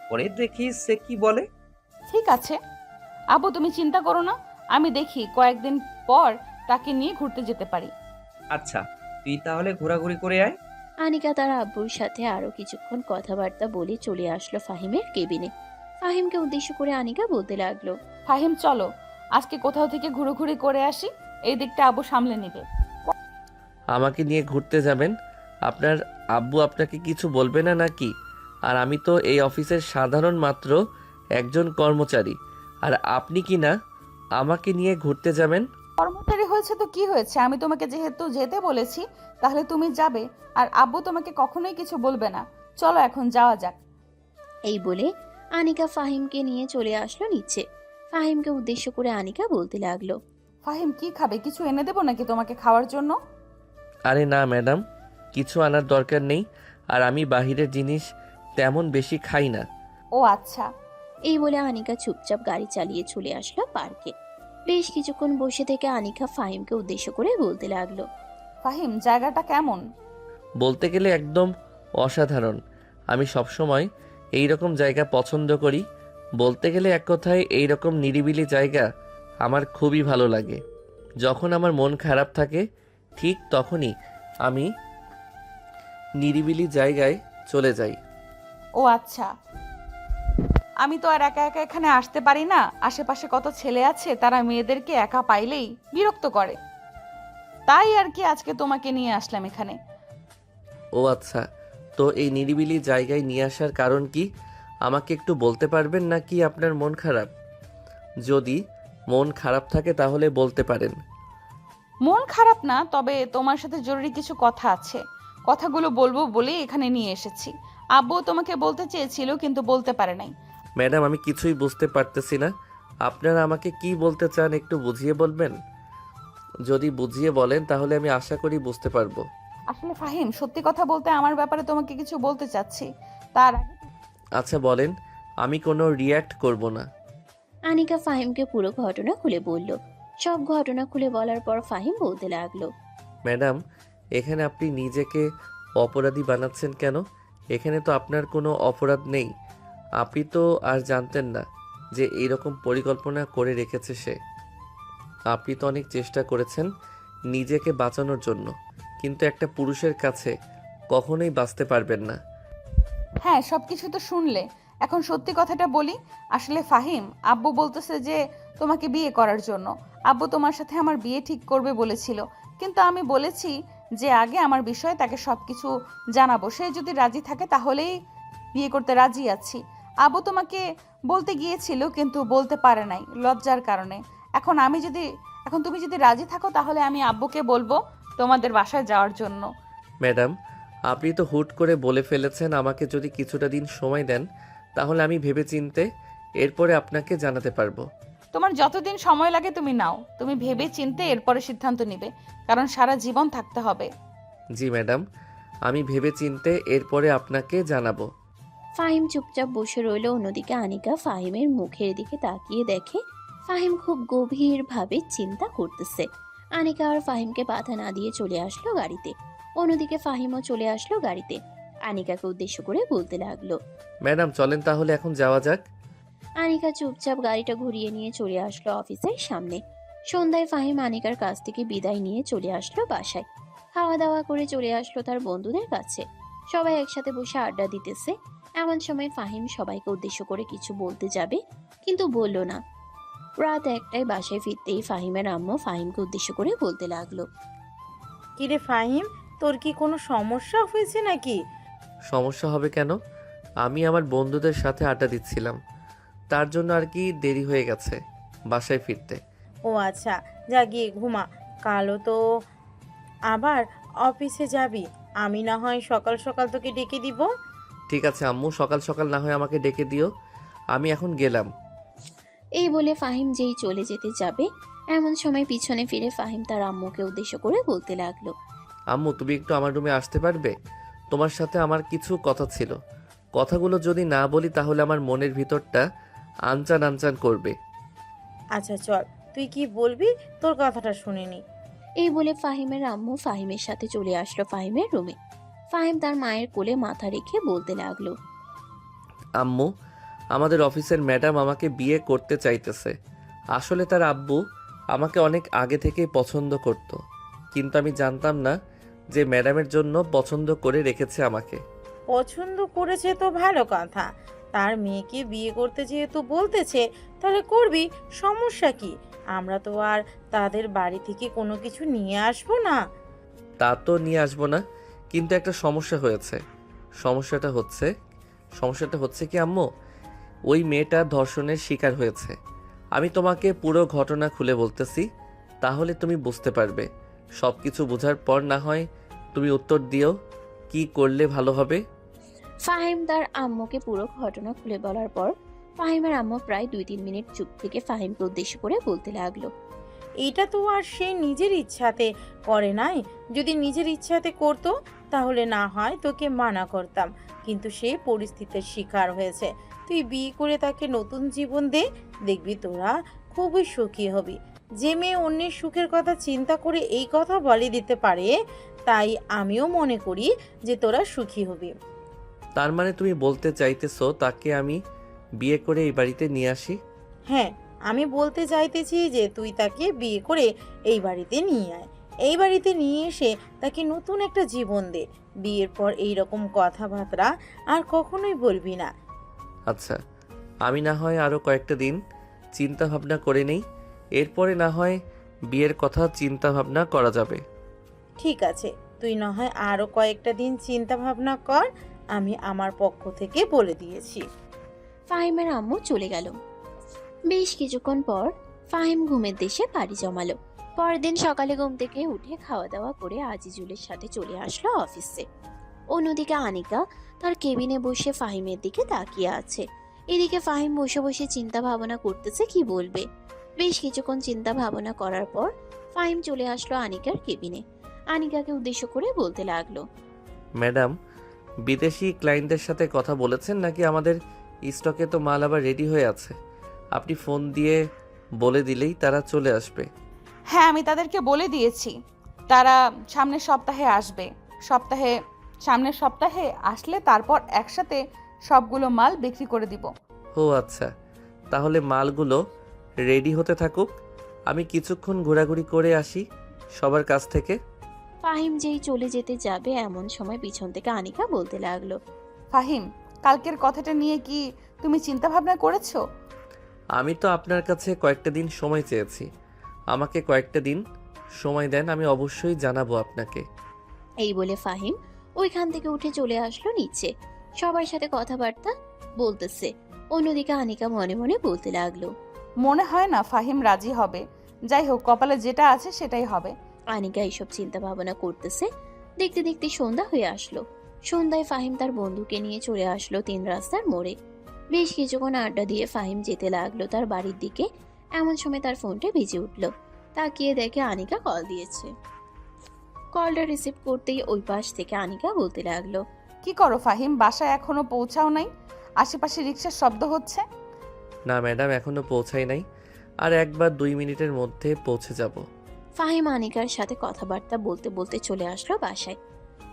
S1: পরে দেখিস সে কি বলে।
S2: ঠিক আছে আব্বু, তুমি চিন্তা করো না, আমি দেখি কয়েকদিন পর তাকে নিয়ে ঘুরতে যেতে পারি।
S1: আচ্ছা, তুই তাহলে ঘোরাঘুরি করে আয়।
S3: আনিকা তার আব্বুর সাথে আরো কিছুক্ষণ কথাবার্তা বলে চলে আসলো ফাহিমের কেবিনে। ফাহিমকে উদ্দেশ্য করে আনিকা বলতে লাগলো,
S2: ফাহিম চলো আজকে কোথাও থেকে ঘুরোঘুরি করে আসি, এই দিকটা আব্বু সামলে নেবে।
S9: আমাকে নিয়ে ঘুরতে যাবেন? আপনার আব্বু আপনাকে কিছু বলবে না নাকি? আর আমি তো এই অফিসের সাধারণ মাত্র একজন কর্মচারী, আর আপনি কি না আমাকে নিয়ে ঘুরতে যাবেন?
S2: কর্মচারী হয়েছে তো কি হয়েছে, আমি তোমাকে যেহেতু যেতে বলেছি তাহলে তুমি যাবে, আর আব্বু তোমাকে কখনোই কিছু বলবে না। চলো এখন যাওয়া যাক।
S3: এই বলে আনিকা ফাহিমকে নিয়ে চলে আসলো নিচে। ফাহিমকে উদ্দেশ্য করে আনিকা বলতে লাগলো,
S2: ফাহিম কি খাবে? কিছু এনে দেবো নাকি তোমাকে খাওয়ার জন্য?
S9: আরে না ম্যাডাম, কিছু আনার দরকার নেই, আর আমি বাহিরের জিনিস তেমন বেশি খাই না।
S2: ও আচ্ছা।
S3: এই বলে আনিকা চুপচাপ গাড়ি চালিয়ে চলে আসলো পার্কে। বেশ কিছুক্ষণ বসে থেকে আনিকা ফাহিমকে উদ্দেশ্য করে বলতে লাগলো,
S2: ফাহিম জায়গাটা কেমন?
S9: বলতে গেলে একদম অসাধারণ। আমি সবসময় এই রকম জায়গা পছন্দ করি। বলতে গেলে এক কথায় এই রকম নিরিবিলি জায়গা আমার খুবই ভালো লাগে। যখন আমার মন খারাপ থাকে ঠিক তখনই আমি নিরিবিলি জায়গায় চলে যাই।
S2: ও আচ্ছা, আমি তো আর একা একা এখানে আসতে পারি না। আশেপাশে কত ছেলে আছে, তারা মেয়েদেরকে একা পাইলেই বিরক্ত করে। তাই আর কি আজকে তোমাকে নিয়ে আসলাম এখানে।
S9: ও আচ্ছা, তো এই নিরিবিলি জায়গায় নিয়ে আসার কারণ কি আমাকে একটু বলতে পারবেন, নাকি আপনার মন খারাপ? যদি মন খারাপ থাকে তাহলে বলতে পারেন।
S2: মন খারাপ না, তবে তোমার সাথে জরুরি কিছু কথা আছে। কথাগুলো বলবো বলেই এখানে নিয়ে এসেছি। আব্বু তোমাকে বলতে চেয়েছিল কিন্তু বলতে পারে নাই।
S9: ম্যাডাম, আমি কিছুই বুঝতে পারতেছি না। আপনারা আমাকে কি বলতে চান একটু বুঝিয়ে বলবেন? যদি বুঝিয়ে বলেন তাহলে আমি আশা করি বুঝতে পারবো।
S2: আসলে ফাহিম, সত্যি কথা বলতে আমার ব্যাপারে তোমাকে কিছু বলতে চাচ্ছি। তার আগে
S9: আচ্ছা বলেন, আমি কোনো রিয়্যাক্ট করব না।
S3: আনিকা ফাহিমকে পুরো ঘটনা খুলে বলল। সব ঘটনা খুলে বলার পর ফাহিম বলতে লাগলো,
S9: ম্যাডাম, এখানে আপনি নিজেকে অপরাধী বানাচ্ছেন কেন? এখানে তো আপনার কোনো অপরাধ নেই। আপনি তো আর জানতেন না যে এইরকম পরিকল্পনা করে রেখেছে সে। আপনি তো অনেক চেষ্টা করেছেন নিজেকে বাঁচানোর জন্য, কিন্তু একটা পুরুষের কাছে কখনোই বাঁচতে পারবেন না।
S2: হ্যাঁ, সবকিছু তো শুনলে। এখন সত্যি কথাটা বলি। আসলে ফাহিম, আব্বু বলতেছে যে তোমাকে বিয়ে করার জন্য। আব্বু তোমার সাথে আমার বিয়ে ঠিক করবে বলেছিল, কিন্তু আমি বলেছি যে আগে আমার বিষয়ে তাকে সবকিছু জানাবো। সে যদি রাজি থাকে তাহলেই বিয়ে করতে রাজি আছি। আব্বু তোমাকে বলতে গিয়েছিল কিন্তু বলতে পারে নাই লজ্জার কারণে। এখন তুমি যদি রাজি থাকো তাহলে আমি আব্বুকে বলবো তোমাদের বাসায় যাওয়ার জন্য।
S9: ম্যাডাম, আপনি তো হুট করে বলে ফেলেছেন। আমাকে যদি কিছুটা দিন সময় দেন তাহলে আমি ভেবেচিন্তে এরপরে আপনাকে জানাতে পারবো।
S2: তোমার যতদিন সময় লাগে তুমি নাও। তুমি ভেবে চিন্তে এরপরে সিদ্ধান্ত নিবে, কারণ সারা জীবন থাকতে হবে।
S9: জি ম্যাডাম, আমি ভেবেচিন্তে এরপরে আপনাকে জানাবো।
S3: ফাহিম চুপচাপ বসে রইল। অন্যদিকে আনিকা ফাহিমের মুখের দিকে তাকিয়ে দেখে ফাহিম খুব গভীরভাবে চিন্তা করতেছে। আনিকা আর ফাহিমকে বাধা না দিয়ে চলে আসলো গাড়িতে। অন্যদিকে ফাহিমও চলে আসলো গাড়িতে। আনিকাকে উদ্দেশ্য করে বলতে লাগলো,
S9: ম্যাডাম চলেন তাহলে এখন যাওয়া যাক।
S3: আনিকা চুপচাপ গাড়িটা ঘুরিয়ে নিয়ে চলে আসলো অফিসের সামনে। সন্ধ্যায় ফাহিম আনিকার কাছ থেকে বিদায় নিয়ে চলে আসলো বাসায়। খাওয়া দাওয়া করে চলে আসলো তার বন্ধুদের কাছে। সবাই একসাথে বসে আড্ডা দিতেছে। এমন সময় ফাহিম সবাইকে উদ্দেশ্য করে কিছু বলতে যাবে, কিন্তু বলল না। রাত 1টায় বাসায় ফিরতেই ফাহিমের আম্মু ফাহিমকে উদ্দেশ্য করে বলতে লাগলো,
S10: কিরে ফাহিম, তোর কি কোনো সমস্যা হয়েছে নাকি?
S9: সমস্যা হবে কেন? আমি আমার বন্ধুদের সাথে আড্ডা দিচ্ছিলাম, তার জন্য আর কি দেরি হয়ে গেছে বাসায় ফিরতে।
S10: ও আচ্ছা, যা গিয়ে ঘুমা। কালও তো আবার অফিসে যাবি। আমি না হয় সকাল সকাল তোকে ডেকে দিব।
S9: ঠিক আছে আম্মু, সকাল সকাল না হয় আমাকে ডেকে দিও। আমি এখন গেলাম।
S3: এই বলে ফাহিম যেই চলে যেতে যাবে, এমন সময় পিছনে ফিরে ফাহিম তার আম্মুকে উদ্দেশ্য করে বলতে লাগলো,
S9: আম্মু, তুমি একটু আমার রুমে আসতে পারবে? তোমার সাথে আমার কিছু কথা ছিল। কথাগুলো যদি না বলি তাহলে আমার মনের ভিতরটা আনচান আনচান করবে।
S10: আচ্ছা চল, তুই কি বলবি তোর কথাটা শুনিনি।
S3: এই বলে ফাহিমের আম্মু ফাহিমের সাথে চলে আসলো ফাহিমের রুমে। ফাহিম তার মায়ের কোলে মাথা রেখে বলতে লাগলো,
S9: আম্মু, আমাদের অফিসের ম্যাডাম আমাকে বিয়ে করতে চাইতেছে। আসলে তার আব্বু আমাকে অনেক আগে থেকেই পছন্দ করত, কিন্তু আমি জানতাম না যে ম্যাডামের জন্য পছন্দ করে রেখেছে আমাকে।
S10: পছন্দ করেছে তো ভালো কথা। তার মেয়েকে বিয়ে করতে যেহেতু বলতেছে, তাহলে করবি, সমস্যা কি? আমরা তো আর তাদের বাড়ি থেকে কোনো কিছু নিয়ে আসবো না।
S9: তা তো নিয়ে আসবো না, কিন্তু একটা সমস্যা হয়েছে। সমস্যাটা হচ্ছে কি আম্মু, ওই মেয়েটা ধর্ষণের শিকার হয়েছে। আমি তোমাকে পুরো ঘটনা খুলে বলতেছি, তাহলে তুমি বুঝতে পারবে। সব কিছু বোঝার পর না হয় তুমি উত্তর দিও কি করলে ভালো হবে।
S3: ফাহিম তার আম্মুকে পুরো ঘটনা খুলে বলার পর ফাহিমের আম্মু প্রায় 2-3 মিনিট চুপ থেকে ফাহিমকে উদ্দেশ্য করে বলতে লাগলো,
S10: এটা তো আর সে নিজের ইচ্ছাতে করে নাই। যদি নিজের ইচ্ছাতে করতো তাহলে না হয় তোকে মানা করতাম, কিন্তু সে পরিস্থিতির শিকার হয়েছে। তুই বিয়ে করে তাকে নতুন জীবন দে, দেখবি তোরা খুবই সুখী হবি। যে মেয়ে অন্যের সুখের কথা চিন্তা করে এই কথা বলে দিতে পারে, তাই আমিও মনে করি যে তোরা সুখী হবি।
S9: তার মানে তুমি বলতে চাইতেছো তাকে আমি বিয়ে করে এই বাড়িতে নিয়ে আসি?
S10: হ্যাঁ, আমি বলতে চাইতেছি যে তুই তাকে বিয়ে করে এই বাড়িতে নিয়ে আয়। এই বাড়িতে নিয়ে এসে তাকে নতুন একটা জীবন দে। বিয়ের পর এই রকম কথাবার্তা আর কখনোই বলবি না।
S9: আচ্ছা, আমি না হয় আরও কয়েকটা দিন চিন্তা ভাবনা করে নেই, এরপরে না হয় বিয়ের কথা চিন্তা ভাবনা করা যাবে।
S10: ঠিক আছে, তুই না হয় আরও কয়েকটা দিন চিন্তা ভাবনা কর, আমি আমার পক্ষ থেকে বলে দিয়েছি।
S3: ফাহিমের আম্মু চলে গেল। বেশ কিছুক্ষণ পর ফাহিম ঘুমের দেশে পাড়ি জমালো। পরের দিন সকালে ঘুম থেকে উঠে খাওয়া দাওয়া করে আজিজুলের সাথে চলে আসলো অফিসে। অন্যদিকে আনিকা তার কেবিনে বসে ফাহিমের দিকে তাকিয়ে আছে। এদিকে ফাহিম বসে বসে চিন্তা ভাবনা করতেছে কি বলবে। বেশ কিছুক্ষণ চিন্তা ভাবনা করার পর ফাহিম চলে আসলো আনিকার কেবিনে। আনিকাকে উদ্দেশ্য করে বলতে লাগলো,
S9: ম্যাডাম, বিদেশি ক্লায়েন্টদের সাথে কথা বলেছেন নাকি? আমাদের স্টকে তো মাল আবার রেডি হয়ে আছে, আপনি ফোন দিয়ে বলে দিলেই তারা চলে আসবে।
S2: হ্যাঁ, আমি তাদেরকে বলে দিয়েছি, তারা সামনের সপ্তাহে আসবে। সামনের সপ্তাহে আসলে তারপর একসাথে সবগুলো মাল বিক্রি করে দিব।
S9: ও আচ্ছা, তাহলে মালগুলো রেডি হতে থাকুক, আমি কিছুক্ষণ ঘোরাঘুরি করে আসি সবার কাছ থেকে।
S3: ফাহিম যেই চলে যেতে যাবে এমন সময় পিছন থেকে আনিকা বলতে লাগলো,
S2: ফাহিম, কালকের কথাটা নিয়ে কি তুমি চিন্তা ভাবনা করেছো?
S9: আমি তো আপনার কাছে কয়েকটা দিন সময় চেয়েছি, আমাকে কয়েকটা দিন সময় দেন, আমি অবশ্যই জানাবো আপনাকে।
S3: এই বলে ফাহিম ওইখান থেকে উঠে চলে আসলো নিচে, সবার সাথে কথাবার্তা বলতেছে। অন্যদিকে আনিকা মনে মনে বলতে লাগলো,
S2: মনে হয় না ফাহিম রাজি হবে। যাই হোক, কপালে যেটা আছে সেটাই হবে।
S3: আনিকা এইসব চিন্তা ভাবনা করতেছে। দেখতে দেখতে সন্ধ্যা হয়ে আসলো। সন্ধ্যায় ফাহিম তার বন্ধুকে নিয়ে চলে আসলো 3 রাস্তার মোড়ে। বেশ কিছুক্ষণ আড্ডা দিয়ে ফাহিম যেতে লাগলো তার বাড়ির দিকে। এমন সময় তার ফোনটা বেজে উঠলো। তাকিয়ে দেখে আনিকা কল দিয়েছে। কলটা রিসিভ করতেই ওই পাশ থেকে আনিকা বলতে লাগলো,
S2: কি করো ফাহিম? বাসায় এখনো পৌঁছাও নাই? আশেপাশে রিক্সার শব্দ হচ্ছে।
S9: না ম্যাডাম, এখনো পৌঁছাই নাই, আর 1 বা 2 মিনিটের মধ্যে পৌঁছে যাব।
S3: ফাহিম আনিকার সাথে কথাবার্তা বলতে বলতে চলে আসলো বাসায়।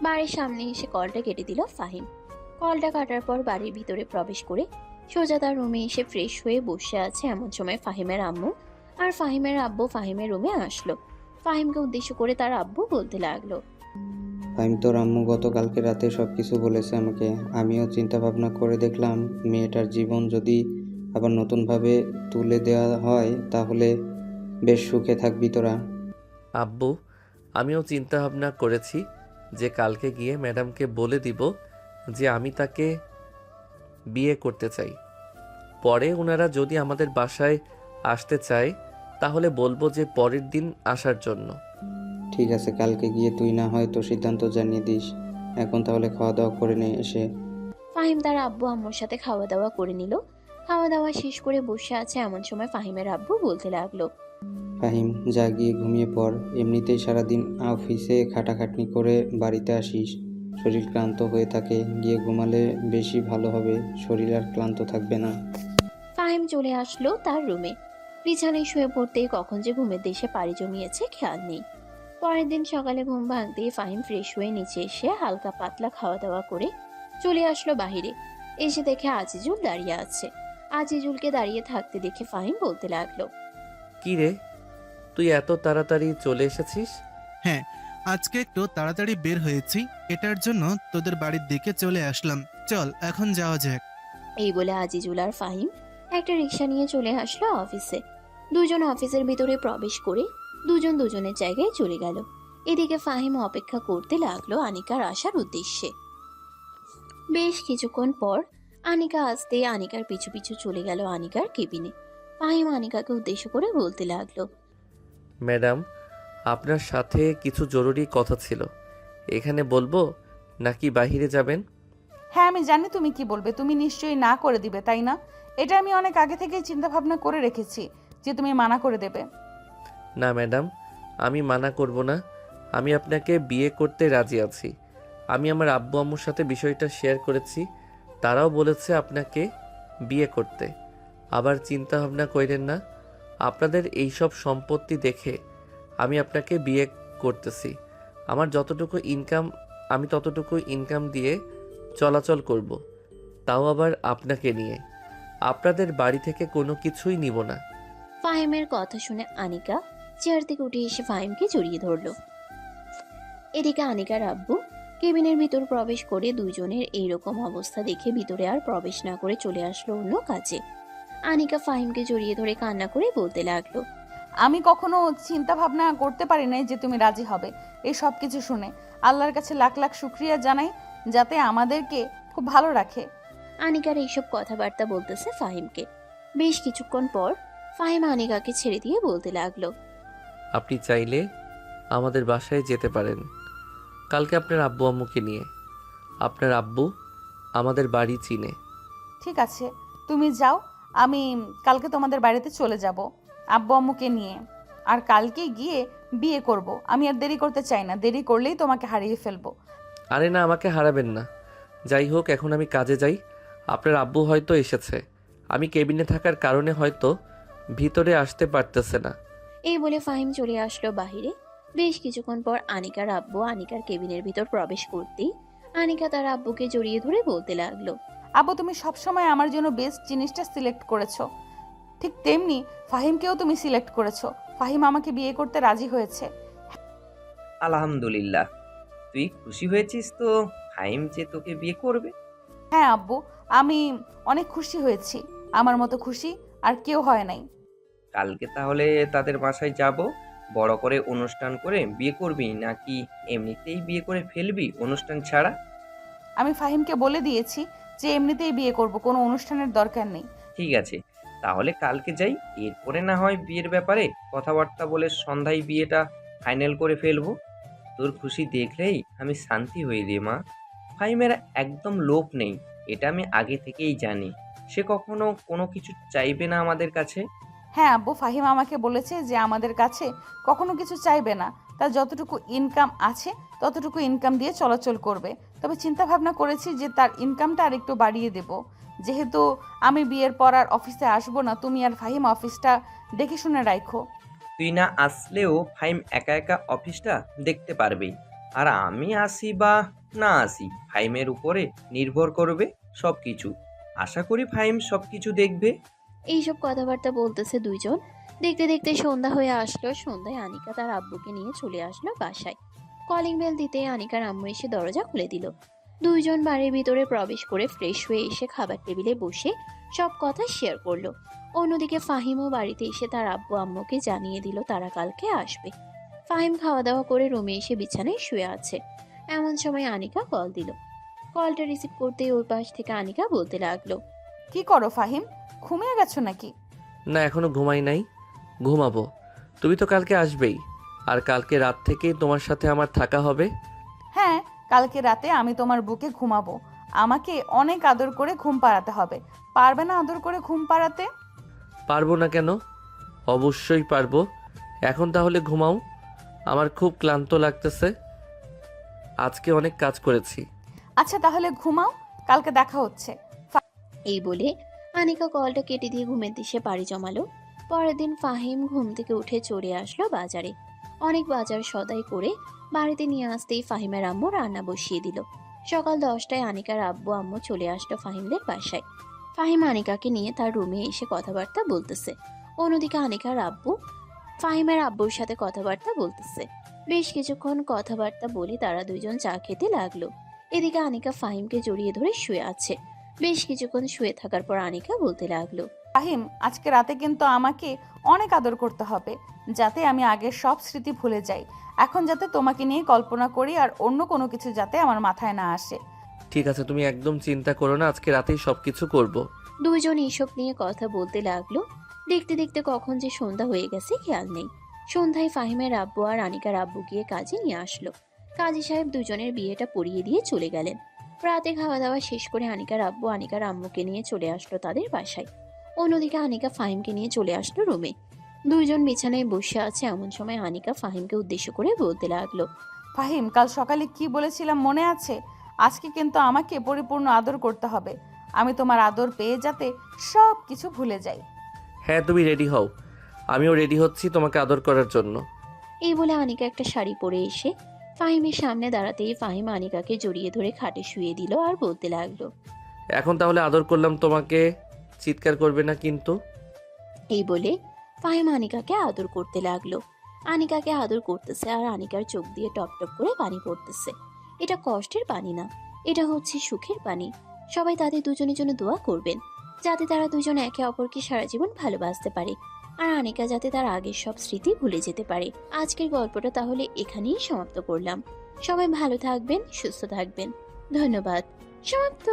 S3: বাড়ির সামনে এসে কলটা কেটে দিল ফাহিম। কলটা কাটার পর বাড়ির ভিতরে প্রবেশ করে সোজা তার রুমে এসে ফ্রেশ হয়ে বসে আছে। এমন সময় ফাহিমের আম্মু আর ফাহিমের আব্বু ফাহিমের রুমে আসলো। ফাহিমকে উদ্দেশ্য করে তার আব্বু বলতে লাগলো,
S12: ফাহিম, তোর আম্মু গতকালকে রাতে সব কিছু বলেছে আমাকে। আমিও চিন্তা ভাবনা করে দেখলাম, মেয়েটার জীবন যদি আবার নতুনভাবে তুলে দেওয়া হয় তাহলে বেশ সুখে থাকবি তোরা।
S9: আব্বু, আমিও চিন্তা ভাবনা করেছি যে কালকে গিয়ে ম্যাডামকে বলে দিব যে আমি তাকে বিয়ে করতে চাই। পরে ওনারা যদি আমাদের বাসায় আসতে চায় তাহলে বলবো যে পরের দিন আসার জন্য।
S12: ঠিক আছে, কালকে গিয়ে তুই না হয় তোর সিদ্ধান্ত জানিয়ে দিস। এখন তাহলে খাওয়া দাওয়া করে নে এসে।
S3: ফাহিম তার আব্বু আম্মুর সাথে খাওয়া দাওয়া করে নিল। খাওয়া দাওয়া শেষ করে বসে আছে। এমন সময় ফাহিমের আব্বু বলতে লাগলো,
S12: ফাহিম, যা গিয়ে ঘুমিয়ে পড়। এমনিতেই সারাদিন অফিসে খাটাখাটনি করে বাড়িতে আসিস, শরীর ক্লান্ত হয়ে থাকে। গিয়ে ঘুমালে বেশি ভালো হবে, শরীর আর ক্লান্ত থাকবে না।
S3: ফাহিম চলে আসলো তার রুমে। বিছানায় শুয়ে পড়তেই কখন যে ঘুমের দেশে পাড়ি জমিয়েছে খেয়াল নেই। পরের দিন সকালে ঘুম ভাঙতেই ফাহিম ফ্রেশ হয়ে নিচে এসে হালকা পাতলা খাওয়া দাওয়া করে চলে আসলো বাহিরে। এসে দেখে আজিজুল দাঁড়িয়ে আছে। আজিজুলকে দাঁড়িয়ে থাকতে দেখে ফাহিম বলতে লাগলো,
S9: কি রে, তুই এত তাড়াতাড়ি চলে এসেছিস?
S16: হ্যাঁ, আজকে একটু তাড়াতাড়ি বের হয়েছি, এটার জন্য তোদের বাড়ির দিকে চলে আসলাম। চল এখন যাওয়া যাক।
S3: এই বলে আজিজুল আর ফাহিম একটা রিক্সা নিয়ে চলে আসলো অফিসে। দুজন অফিসের ভিতরে প্রবেশ করে দুজন দুজনের জায়গায় চলে গেল। এদিকে ফাহিম অপেক্ষা করতে লাগলো আনিকার আসার উদ্দেশ্যে। বেশ কিছুক্ষণ পর আনিকা আসতে আনিকার পিছু পিছু চলে গেল আনিকার কেবিনে। ফাহিম আনিকাকে উদ্দেশ্য করে বলতে লাগলো,
S9: ম্যাডাম, আপনার সাথে কিছু জরুরি কথা ছিল, এখানে বলবো নাকি বাইরে যাবেন?
S2: হ্যাঁ, আমি জানি তুমি কি বলবে। তুমি নিশ্চয়ই না করে দিবে, তাই না? এটা আমি অনেক আগে থেকেই চিন্তা ভাবনা করে রেখেছি যে তুমি মানা করে দেবে।
S9: না ম্যাডাম, আমি মানা করব না, আমি আপনাকে বিয়ে করতে রাজি আছি। আমি আমার আব্বু আম্মুর সাথে বিষয়টা শেয়ার করেছি, তারাও বলেছে আপনাকে বিয়ে করতে। আবার চিন্তা ভাবনা করেন না, আপনাদের এইসব সম্পত্তি দেখে আমি আপনাকে বিয়ে করতেছি। আমার যতটুকু ইনকাম আমি ততটুকু ইনকাম দিয়ে চলাচল করব, তাও আবার আপনাকে নিয়ে। আপনাদের বাড়ি থেকে কোনো কিছুই নিব না।
S3: ফাহিমের কথা শুনে আনিকা চেয়ার থেকে উঠে এসে ফাহিমকে জড়িয়ে ধরল। এদিকে আনিকার আব্বু কেবিনের ভিতর প্রবেশ করে দুজনের এইরকম অবস্থা দেখে ভিতরে আর প্রবেশ না করে চলে আসলো অন্য কাজে। আনিকা ফাহিমকে জড়িয়ে ধরে কান্না করে বলতে লাগলো,
S2: আমি কখনো চিন্তা ভাবনা করতে পারি নাই যে তুমি রাজি হবে। এই সব কিছু শুনে আল্লাহর কাছে লাখ লাখ শুক্রিয়া জানাই, যাতে আমাদেরকে খুব ভালো রাখে।
S3: আনিকার এইসব কথাবার্তা বলতেছে ফাহিমকে। বেশ কিছুক্ষণ পর ফাহিম আনিকাকে ছেড়ে দিয়ে বলতে লাগলো,
S9: আপনি চাইলে আমাদের বাসায় যেতে পারেন কালকে আপনার আব্বু আম্মুকে নিয়ে। আপনার আব্বু আমাদের বাড়ি চিনে।
S2: ঠিক আছে, তুমি যাও, আমি কালকে তোমাদের বাড়িতে চলে যাব আব্বু আম্মুকে নিয়ে। আর কালকে গিয়ে বিয়ে করব। আমি আর দেরি করতে চাই না, দেরি করলেই তোমাকে হারিয়ে ফেলবো।
S9: আরে না, আমাকে হারাবেন না। যাই হোক, এখন আমি কাজে যাই। আপনার আব্বু হয়তো এসেছে, আমি কেবিনে থাকার কারণে হয়তো ভিতরে আসতে পারতেছে না।
S3: এই বলে ফাহিম চলে আসলো বাহিরে। বেশ কিছুক্ষণ পর আনিকার আব্বু আনিকার কেবিনের ভিতর প্রবেশ করতেই আনিকা তার আব্বুকে জড়িয়ে ধরে বলতে লাগলো,
S2: আব্বু, তুমি সবসময় আমার জন্য বেস্ট জিনিসটা সিলেক্ট করেছো, ঠিক তেমনি ফাহিমকেও তুমি সিলেক্ট করেছো। ফাহিম আমাকে বিয়ে করতে রাজি হয়েছে।
S1: আলহামদুলিল্লাহ, তুই খুশি হয়েছিস তো ফাহিম যে তোকে বিয়ে করবে?
S2: হ্যাঁ আব্বু, আমি অনেক খুশি হয়েছি। আমার মতো খুশি আর কেউ হয় নাই।
S1: কালকে তাহলে তাদের বাসায় যাব, বড় করে অনুষ্ঠান করে বিয়ে করবি নাকি এমনিতেই বিয়ে করে ফেলবি অনুষ্ঠান ছাড়া?
S2: আমি ফাহিমকে বলে দিয়েছি যে এমনিতেই বিয়ে করব, কোনো অনুষ্ঠানের দরকার নেই।
S1: ঠিক আছে, তাহলে কালকে যাই, এরপরে না হয় বিয়ের ব্যাপারে কথাবার্তা বলে সন্ধ্যায় বিয়েটা ফাইনাল করে ফেলবো। তোর খুশি দেখলেই আমি শান্তি হয়ে রে মা। ফাহিমের একদম লোভ নেই, এটা আমি আগে থেকেই জানি। সে কখনো কোনো কিছু চাইবে না আমাদের কাছে।
S2: হ্যাঁ আব্বু, ফাহিম আমাকে বলেছে যে আমাদের কাছে কখনো কিছু চাইবে না, তার যতটুকু ইনকাম আছে ততটুকু ইনকাম দিয়ে চলাচল করবে। তবে চিন্তা ভাবনা করেছি যে তার ইনকামটা আর একটু বাড়িয়ে দেব। যেহেতু আমি বিয়ের পর আর অফিসে আসবো না, তুমি আর ফাহিম অফিসটা দেখে শুনে রাখো।
S1: তুই না আসলেও ফাহিম একা একা অফিসটা দেখতে পারবে, আর আমি আসি বা না আসি ফাহিমের উপরে নির্ভর করবে সব কিছু। আশা করি ফাহিম সব কিছু দেখবে।
S3: এইসব কথাবার্তা বলতেছে দুইজন। দেখতে দেখতে সন্ধ্যা হয়ে আসলো। সন্ধ্যায় আনিকা তার আব্বুকে নিয়ে চলে আসলো বাসায়। কলিং বেল দিতে আনিকার আম্মু এসে দরজা খুলে দিল। দুইজন বাড়ির ভিতরে প্রবেশ করে ফ্রেশ হয়ে এসে খাবার টেবিলে বসে সব কথা শেয়ার করলো। অন্যদিকে ফাহিমও বাড়িতে এসে তার আব্বু আম্মুকে জানিয়ে দিল তারা কালকে আসবে। ফাহিম খাওয়া দাওয়া করে রুমে এসে বিছানায় শুয়ে আছে। এমন সময় আনিকা কল দিল। কলটা রিসিভ করতেই ওই পাশ থেকে আনিকা বলতে লাগলো,
S2: কি করো ফাহিম, ঘুমিয়ে গেছো নাকি?
S9: না, এখনো ঘুমাই নাই, ঘুমাবো। তুমি তো কালকে আসবেই, আর কালকে রাত থেকেই তোমার সাথে আমার থাকা হবে।
S2: হ্যাঁ, কালকে রাতে আমি তোমার বুকে ঘুমাবো। আমাকে অনেক আদর করে ঘুম পাড়াতে হবে। পারবে না আদর করে ঘুম পাড়াতে?
S9: পারবো না কেন, অবশ্যই পারবো। এখন তাহলে ঘুমাও, আমার খুব ক্লান্ত লাগতেছে, আজকে অনেক কাজ করেছি।
S2: আচ্ছা তাহলে ঘুমাও, কালকে দেখা হচ্ছে।
S3: এই বলে আনিকা কলটা কেটে দিয়ে ঘুমের দিশে পাড়ি জমালো। পরের দিন ফাহিম ঘুম থেকে উঠে চলে আসলো বাজারে। অনেক বাজার সদাই করে বাড়িতে নিয়ে আসতেই ফাহিমের আম্মু রান্না বসিয়ে দিল। সকাল 10টায় আনিকার আব্বু আম্মু চলে আসলো ফাহিমদের বাসায়। ফাহিম আনিকাকে নিয়ে তার রুমে এসে কথাবার্তা বলতেছে। অন্যদিকে আনিকার আব্বু ফাহিমের আব্বুর সাথে কথাবার্তা বলতেছে। বেশ কিছুক্ষণ কথাবার্তা বলে তারা দুইজন চা খেতে লাগলো। এদিকে আনিকা ফাহিমকে জড়িয়ে ধরে শুয়ে আছে। বেশ কিছুক্ষণ শুয়ে থাকার পর আনিকা বলতে লাগলো,
S2: ফাহিম, আজকে রাতে কিন্তু আমাকে অনেক আদর করতে হবে, যাতে আমি আগের সব স্মৃতি ভুলে যাই। এখন যাতে তোমাকে নিয়ে কল্পনা করি আর অন্য কোনো কিছু যাতে আমার মাথায় না আসে।
S9: ঠিক আছে, তুমি একদম চিন্তা করো না, আজকে রাতেই সব কিছু করবো।
S3: দুইজন এইসব নিয়ে কথা বলতে লাগলো। দেখতে দেখতে কখন যে সন্ধ্যা হয়ে গেছে খেয়াল নেই। সন্ধ্যায় ফাহিমের আব্বু আর আনিকার আব্বু গিয়ে কাজে নিয়ে আসলো। কাজী সাহেব দুজনের বিয়েটা পড়িয়ে দিয়ে চলে গেলেন। রাতে খাওয়া দাওয়া শেষ করে আনিকার আব্বু আনিকার আম্মুকে নিয়ে চলে আসলো তাদের বাসায়। অন্যদিকে আনিকা ফাহিমকে নিয়ে চলে আসলো রুমে। দুইজন বিছানায় বসে আছে। এমন সময় আনিকা ফাহিমকে উদ্দেশ্য করে বলতে লাগলো,
S2: ফাহিম, কাল সকালে কি বলেছিলাম মনে আছে? আজকে কিন্তু আমাকে পরিপূর্ণ আদর করতে হবে। আমি তোমার আদর পেয়ে যাতে সব কিছু ভুলে যাই।
S9: হ্যাঁ, তুমি রেডি হও, আমিও রেডি হচ্ছি তোমাকে আদর করার জন্য।
S3: এই বলে আনিকা একটা শাড়ি পরে এসে ফাহিমের সামনে দাঁড়াতেই ফাহিম আনিকাকে জড়িয়ে ধরে খাটে শুয়ে দিল আর বলতে লাগলো,
S9: এখন তাহলে আদর করলাম তোমাকে, চিৎকার করবে না কিন্তু।
S3: এই বলে ফাহিম আনিকাকে আদর করতে লাগলো। আনিকাকে আদর করতেছে আর আনিকার চোখ দিয়ে টপ টপ করে পানি পড়তেছে। এটা কষ্টের পানি না, এটা হচ্ছে সুখের পানি। সবাই তাদের দুজনের জন্য দোয়া করবেন যাতে তারা দুজন একে অপরকে সারা জীবন ভালোবাসতে পারে। আর আনিকা যাতে তার আগের সব স্মৃতি ভুলে যেতে পারে। আজকের গল্পটা তাহলে এখানেই সমাপ্ত করলাম। সবাই ভালো থাকবেন, সুস্থ থাকবেন। ধন্যবাদ। সমাপ্ত।